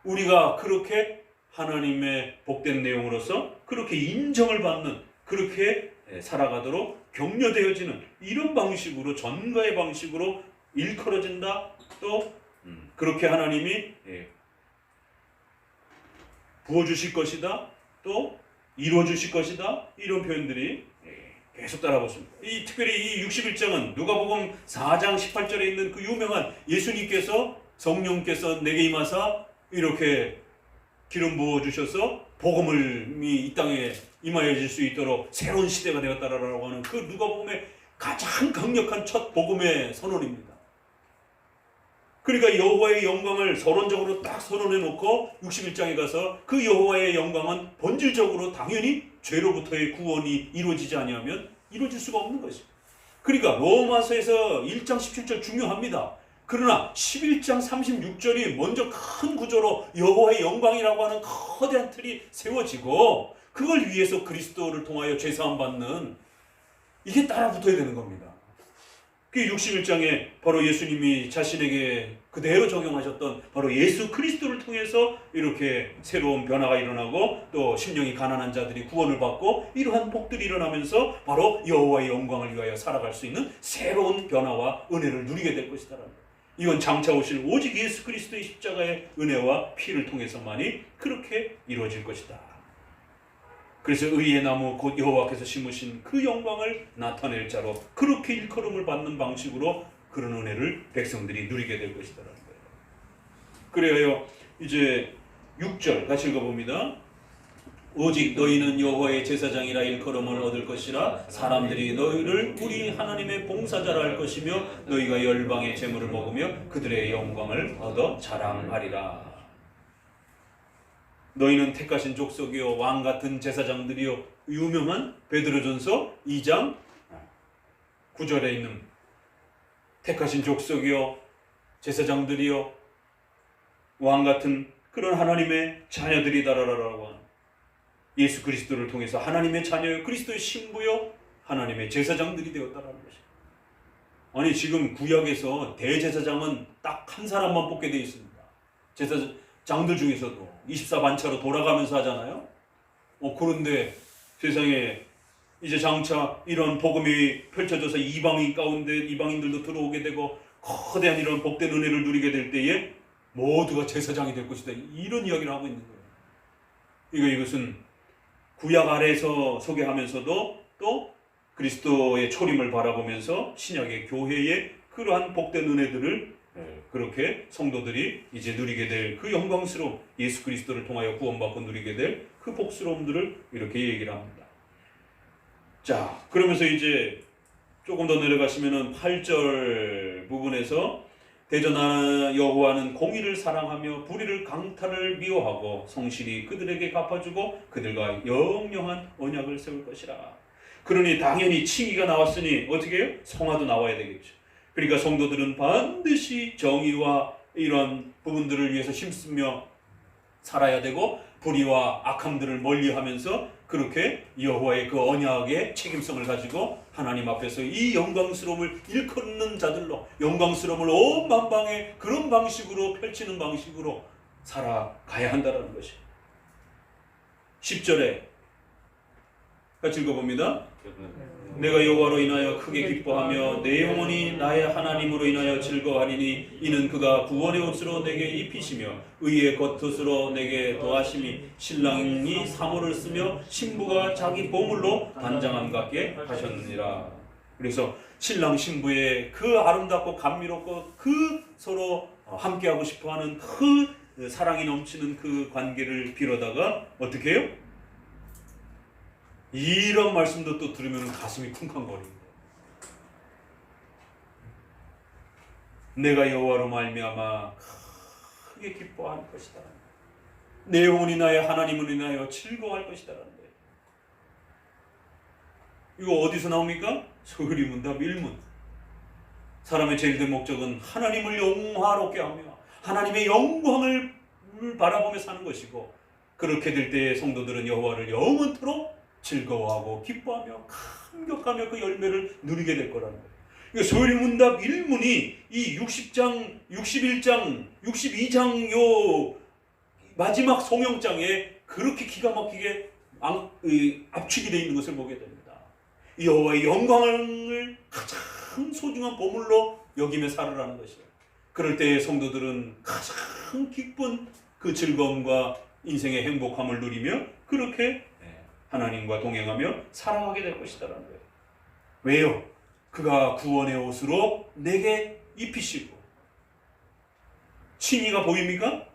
[SPEAKER 2] 우리가 그렇게 하나님의 복된 내용으로서 그렇게 인정을 받는, 그렇게 살아가도록 격려되어지는 이런 방식으로, 전가의 방식으로 일컬어진다. 또 그렇게 하나님이 부어주실 것이다, 또 이루어주실 것이다, 이런 표현들이 계속 따라붙습니다. 특별히 이 61장은 누가복음 4장 18절에 있는 그 유명한 예수님께서 성령께서 내게 임하사 이렇게 기름 부어주셔서 복음이 이 땅에 임하여질 수 있도록 새로운 시대가 되었다라고 하는 그 누가복음의 가장 강력한 첫 복음의 선언입니다. 그러니까 여호와의 영광을 서론적으로 딱 선언해 놓고 61장에 가서 그 여호와의 영광은 본질적으로 당연히 죄로부터의 구원이 이루어지지 아니하면 이루어질 수가 없는 것입니다. 그러니까 로마서에서 1장 17절 중요합니다. 그러나 11장 36절이 먼저 큰 구조로 여호와의 영광이라고 하는 거대한 틀이 세워지고 그걸 위해서 그리스도를 통하여 죄사함 받는 이게 따라 붙어야 되는 겁니다. 그 61장에 바로 예수님이 자신에게 그대로 적용하셨던 바로 예수 그리스도를 통해서 이렇게 새로운 변화가 일어나고 또 심령이 가난한 자들이 구원을 받고 이러한 복들이 일어나면서 바로 여호와의 영광을 위하여 살아갈 수 있는 새로운 변화와 은혜를 누리게 될 것이다. 이건 장차 오실 오직 예수 그리스도의 십자가의 은혜와 피를 통해서만이 그렇게 이루어질 것이다. 그래서 의의 나무 곧 여호와께서 심으신 그 영광을 나타낼 자로 그렇게 일컬음을 받는 방식으로 그런 은혜를 백성들이 누리게 될 것이다라는 거예요. 그래요. 이제 6절 같이 읽어봅니다. 오직 너희는 여호와의 제사장이라 일컬음을 얻을 것이라 사람들이 너희를 우리 하나님의 봉사자라 할 것이며 너희가 열방의 재물을 먹으며 그들의 영광을 얻어 자랑하리라. 너희는 택하신 족속이요 왕같은 제사장들이요. 유명한 베드로전서 2장 9절에 있는 택하신 족속이요 제사장들이요 왕같은 그런 하나님의 자녀들이다라고 하는 예수 그리스도를 통해서 하나님의 자녀요 그리스도의 신부요 하나님의 제사장들이 되었다라는 것이에요. 아니 지금 구약에서 대제사장은 딱 한 사람만 뽑게 되어 있습니다. 제사장들 중에서도 24반차로 돌아가면서 하잖아요. 그런데 세상에 이제 장차 이런 복음이 펼쳐져서 이방인 가운데 이방인들도 들어오게 되고 거대한 이런 복된 은혜를 누리게 될 때에 모두가 제사장이 될 것이다. 이런 이야기를 하고 있는 거예요. 이것은 구약 아래에서 소개하면서도 또 그리스도의 초림을 바라보면서 신약의 교회의 그러한 복된 은혜들을 그렇게 성도들이 이제 누리게 될 그 영광스러움, 예수 그리스도를 통하여 구원받고 누리게 될 그 복스러움들을 이렇게 얘기를 합니다. 자, 그러면서 이제 조금 더 내려가시면은 8절 부분에서 대전하는 여호와는 공의를 사랑하며 불의를 강탈을 미워하고 성실히 그들에게 갚아주고 그들과 영영한 언약을 세울 것이라. 그러니 당연히 칭의가 나왔으니 어떻게 해요? 성화도 나와야 되겠죠. 그러니까 성도들은 반드시 정의와 이런 부분들을 위해서 힘쓰며 살아야 되고 불의와 악함들을 멀리하면서 그렇게 여호와의 그 언약의 책임성을 가지고 하나님 앞에서 이 영광스러움을 일컫는 자들로 영광스러움을 온 만방에 그런 방식으로 펼치는 방식으로 살아가야 한다는 것이 10절에 같이 읽어봅니다. 내가 여호와로 인하여 크게 기뻐하며 내 영혼이 나의 하나님으로 인하여 즐거워하리니 이는 그가 구원의 옷으로 내게 입히시며 의의 겉옷으로 내게 더하심이 신랑이 사모를 쓰며 신부가 자기 보물로 단장함 같게 하셨느니라. 그래서 신랑 신부의 그 아름답고 감미롭고 그 서로 함께하고 싶어하는 그 사랑이 넘치는 그 관계를 빌어다가 어떻게 해요? 이런 말씀도 또 들으면 가슴이 쿵쾅거립니다. 내가 여호와로 말미암아 크게 기뻐할 것이다. 내 영혼이 나의 하나님을 인하여 즐거워할 것이다. 이거 어디서 나옵니까? 소유리문답 1문. 사람의 제일 된 목적은 하나님을 영화롭게 하며 하나님의 영광을 바라보며 사는 것이고 그렇게 될 때에 성도들은 여호와를 영원토록 즐거워하고 기뻐하며 감격하며 그 열매를 누리게 될 거라는 거예요. 그러니까 소유리문답 1문이 이 60장, 61장, 62장 요 마지막 성령장에 그렇게 기가 막히게 압축이 되어 있는 것을 보게 됩니다. 여호와의 영광을 가장 소중한 보물로 여기며 살아라는 것이에요. 그럴 때 성도들은 가장 기쁜 그 즐거움과 인생의 행복함을 누리며 그렇게 하나님과 동행하며 살아가게 될 것이다라는 거예요. 왜요? 그가 구원의 옷으로 내게 입히시고 칭의가 보입니까?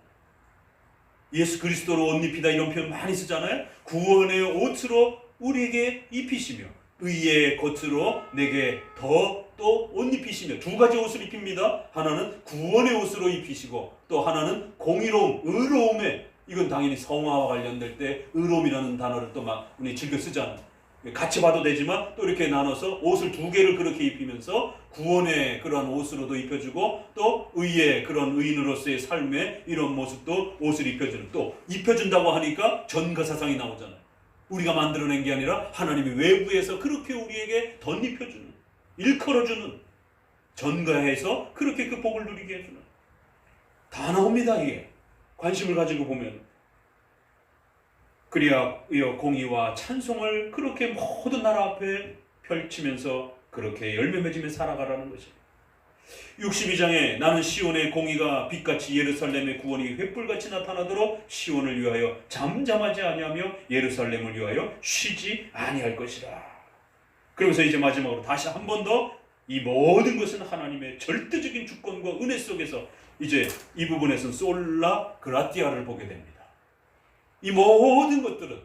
[SPEAKER 2] 예수 그리스도로 옷 입히다 이런 표현 많이 쓰잖아요. 구원의 옷으로 우리에게 입히시며 의의 겉으로 내게 더 또 옷 입히시며 두 가지 옷을 입힙니다. 하나는 구원의 옷으로 입히시고 또 하나는 공의로움, 의로움에 이건 당연히 성화와 관련될 때 의로움이라는 단어를 또 막 우리 즐겨 쓰잖아요. 같이 봐도 되지만 또 이렇게 나눠서 옷을 두 개를 그렇게 입히면서 구원의 그러한 옷으로도 입혀주고 또 의의 그런 의인으로서의 삶의 이런 모습도 옷을 입혀주는, 또 입혀준다고 하니까 전가사상이 나오잖아요. 우리가 만들어낸 게 아니라 하나님이 외부에서 그렇게 우리에게 덧입혀주는, 일컬어주는, 전가해서 그렇게 그 복을 누리게 해주는, 다 나옵니다. 이게 관심을 가지고 보면. 그리하여 공의와 찬송을 그렇게 모든 나라 앞에 펼치면서 그렇게 열매 맺으며 살아가라는 것입니다. 62장에 나는 시온의 공의가 빛같이 예루살렘의 구원이 횃불같이 나타나도록 시온을 위하여 잠잠하지 아니하며 예루살렘을 위하여 쉬지 아니할 것이라. 그러면서 이제 마지막으로 다시 한 번 더 이 모든 것은 하나님의 절대적인 주권과 은혜 속에서 이제 이 부분에서는 솔라 그라티아를 보게 됩니다. 이 모든 것들은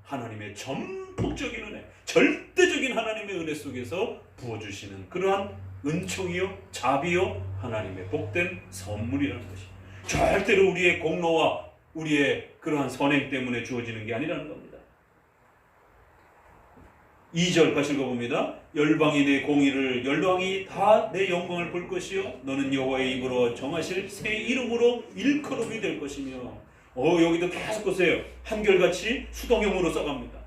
[SPEAKER 2] 하나님의 전폭적인 은혜, 절대적인 하나님의 은혜 속에서 부어주시는 그러한 은총이요 자비요 하나님의 복된 선물이라는 것이 절대로 우리의 공로와 우리의 그러한 선행 때문에 주어지는 게 아니라는 겁니다. 2절 같이 읽어봅니다. 열방이 내 공의를, 열방이 다 내 영광을 볼 것이요 너는 여호와의 입으로 정하실 새 이름으로 일컬음이 될 것이며. 여기도 계속 보세요. 한결같이 수동형으로 써갑니다.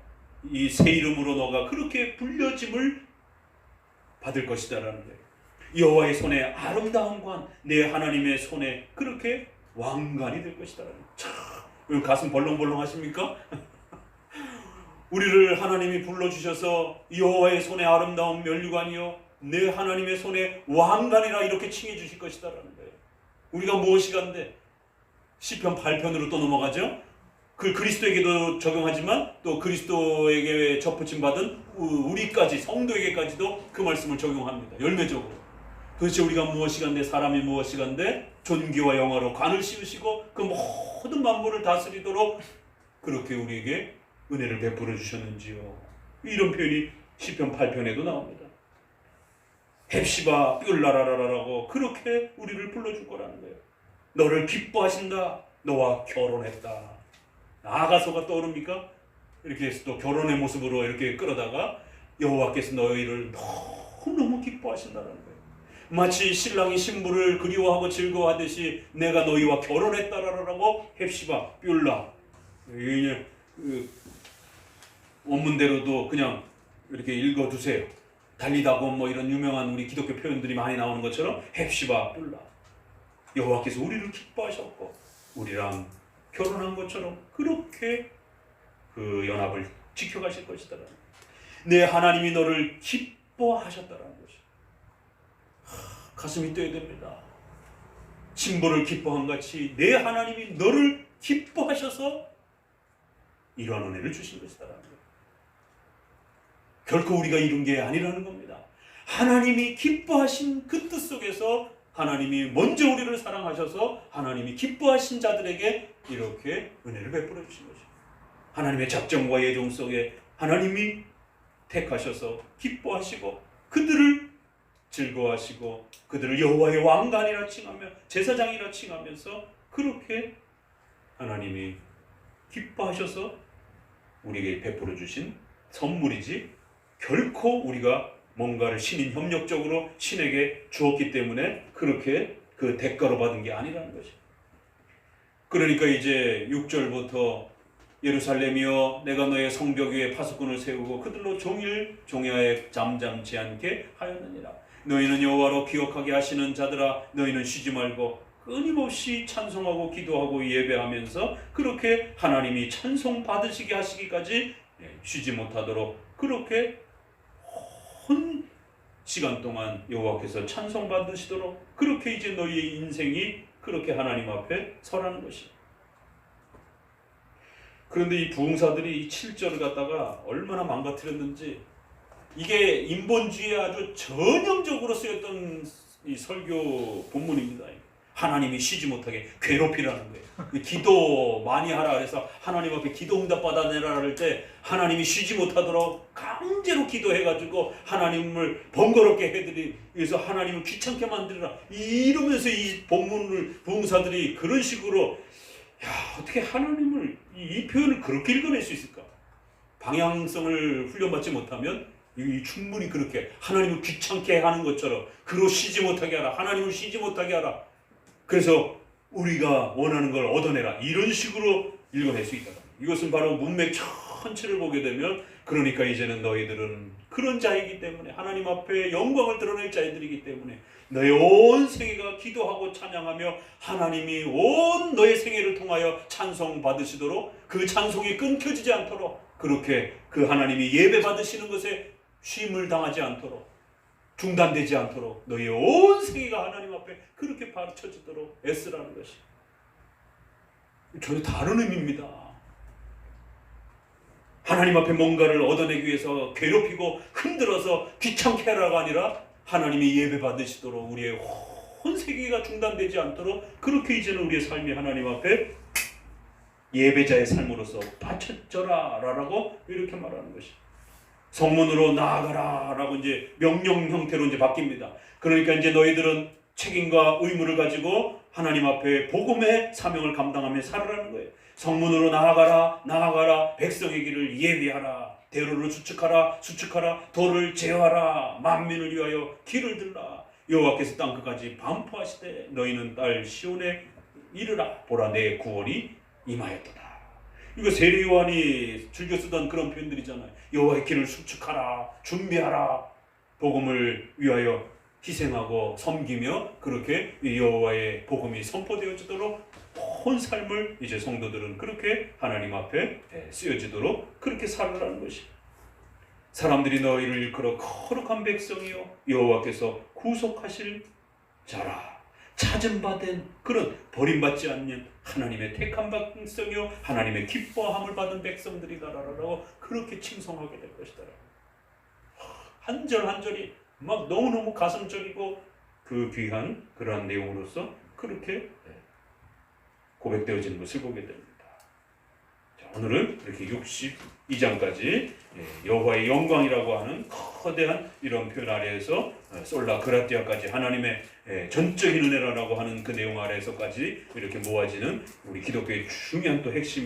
[SPEAKER 2] 이 새 이름으로 너가 그렇게 불려짐을 받을 것이다라는 거예요. 여호와의 손에 아름다운 관, 내 하나님의 손에 그렇게 왕관이 될 것이다라는 거예요. 참, 가슴 벌렁벌렁 하십니까? 우리를 하나님이 불러주셔서 여호와의 손에 아름다운 면류관이요 내 하나님의 손에 왕관이라 이렇게 칭해 주실 것이다라는 거예요. 우리가 무엇이간데 시편 8편으로 또 넘어가죠. 그 그리스도에게도 적용하지만 또 그리스도에게 접붙임 받은 우리까지 성도에게까지도 그 말씀을 적용합니다. 열매적으로. 도대체 우리가 무엇이간데, 사람이 무엇이간데 존귀와 영화로 관을 씌우시고 그 모든 만물을 다스리도록 그렇게 우리에게 은혜를 베풀어 주셨는지요. 이런 표현이 시편 8편에도 나옵니다. 헵시바 뷸라라라라고 그렇게 우리를 불러줄 거라는 거예요. 너를 기뻐하신다. 너와 결혼했다. 아가서가 떠오릅니까? 이렇게 해서 또 결혼의 모습으로 이렇게 끌어다가 여호와께서 너희를 너무너무 기뻐하신다는 거예요. 마치 신랑이 신부를 그리워하고 즐거워하듯이 내가 너희와 결혼했다라고 헵시바 뷸라. 원문대로도 그냥 이렇게 읽어두세요. 달리다고 뭐 이런 유명한 우리 기독교 표현들이 많이 나오는 것처럼 헵시바 뷸라. 여호와께서 우리를 기뻐하셨고 우리랑 결혼한 것처럼 그렇게 그 연합을 지켜가실 것이다. 내 하나님이 너를 기뻐하셨다는 것이 가슴이 뛰어야 됩니다. 신부를 기뻐한 같이 내 하나님이 너를 기뻐하셔서 이러한 은혜를 주신 것이다라는 거예요. 결코 우리가 이룬 게 아니라는 겁니다. 하나님이 기뻐하신 그 뜻 속에서 하나님이 먼저 우리를 사랑하셔서 하나님이 기뻐하신 자들에게 이렇게 은혜를 베풀어 주신 것입니다. 하나님의 작정과 예정 속에 하나님이 택하셔서 기뻐하시고 그들을 즐거워하시고 그들을 여호와의 왕관이라 칭하며 제사장이라 칭하면서 그렇게 하나님이 기뻐하셔서 우리에게 베풀어 주신 선물이지 결코 우리가 뭔가를 신인 협력적으로 신에게 주었기 때문에 그렇게 그 대가로 받은 게 아니라는 것입니다. 그러니까 이제 6절부터 예루살렘이여 내가 너의 성벽 위에 파수꾼을 세우고 그들로 종일 종야에 잠잠치 않게 하였느니라. 너희는 여호와로 기억하게 하시는 자들아 너희는 쉬지 말고 끊임없이 찬송하고 기도하고 예배하면서 그렇게 하나님이 찬송 받으시게 하시기까지 쉬지 못하도록 그렇게 온 시간 동안 여호와께서 찬송 받으시도록 그렇게 이제 너희의 인생이 그렇게 하나님 앞에 서라는 것이. 그런데 이 부흥사들이 이 7절을 갖다가 얼마나 망가뜨렸는지 이게 인본주의에 아주 전형적으로 쓰였던 이 설교 본문입니다. 하나님이 쉬지 못하게 괴롭히라는 거예요. 기도 많이 하라 그래서 하나님 앞에 기도 응답 받아내라 할 때 하나님이 쉬지 못하도록 강제로 기도해가지고 하나님을 번거롭게 해드리 위해서 하나님을 귀찮게 만들어라 이러면서 이 본문을 부흥사들이 그런 식으로 야 어떻게 하나님을 이 표현을 그렇게 읽어낼 수 있을까? 방향성을 훈련받지 못하면 충분히 그렇게 하나님을 귀찮게 하는 것처럼 그로 쉬지 못하게 하라. 하나님을 쉬지 못하게 하라. 그래서 우리가 원하는 걸 얻어내라. 이런 식으로 읽어낼 수 있다. 이것은 바로 문맥 전체를 보게 되면 그러니까 이제는 너희들은 그런 자이기 때문에 하나님 앞에 영광을 드러낼 자들이기 때문에 너의 온 생애가 기도하고 찬양하며 하나님이 온 너의 생애를 통하여 찬송 받으시도록 그 찬송이 끊겨지지 않도록 그렇게 그 하나님이 예배 받으시는 것에 쉼을 당하지 않도록 중단되지 않도록 너의 온 생애가 하나님 앞에 그렇게 바쳐지도록 애쓰라는 것이 전혀 다른 의미입니다. 하나님 앞에 뭔가를 얻어내기 위해서 괴롭히고 흔들어서 귀찮게 하라가 아니라 하나님이 예배 받으시도록 우리의 온 세계가 중단되지 않도록 그렇게 이제는 우리의 삶이 하나님 앞에 예배자의 삶으로서 바쳐져라 라고 이렇게 말하는 것이 성문으로 나아가라 라고 이제 명령 형태로 이제 바뀝니다. 그러니까 이제 너희들은 책임과 의무를 가지고 하나님 앞에 복음의 사명을 감당하며 살아라는 거예요. 성문으로 나아가라 나아가라 백성의 길을 예비하라 대로를 수축하라 수축하라 돌을 제어하라 만민을 위하여 길을 들라 여호와께서 땅끝까지 반포하시되 너희는 딸 시온에 이르라 보라 내 구원이 임하였도다. 이거 세례 요한이 즐겨 쓰던 그런 표현들이잖아요. 여호와의 길을 수축하라 준비하라 복음을 위하여 희생하고 섬기며 그렇게 여호와의 복음이 선포되어지도록 온 삶을 이제 성도들은 그렇게 하나님 앞에 쓰여지도록 그렇게 살아라는 것이 사람들이 너희를 일컬어 거룩한 백성이요 여호와께서 구속하실 자라 찾은 바 된 그런 버림받지 않는 하나님의 택한 백성이요 하나님의 기뻐함을 받은 백성들이다라고 그렇게 칭송하게 될 것이다. 한 절 한 절이 막 너무너무 가슴적이고 그 귀한 그러한 내용으로서 그렇게 고백되어지는 것을 보게 됩니다. 자, 오늘은 이렇게 62장까지 여호와의 영광이라고 하는 거대한 이런 표현 아래에서 솔라 그라티아까지 하나님의 전적인 은혜라고 하는 그 내용 아래에서까지 이렇게 모아지는 우리 기독교의 중요한 또 핵심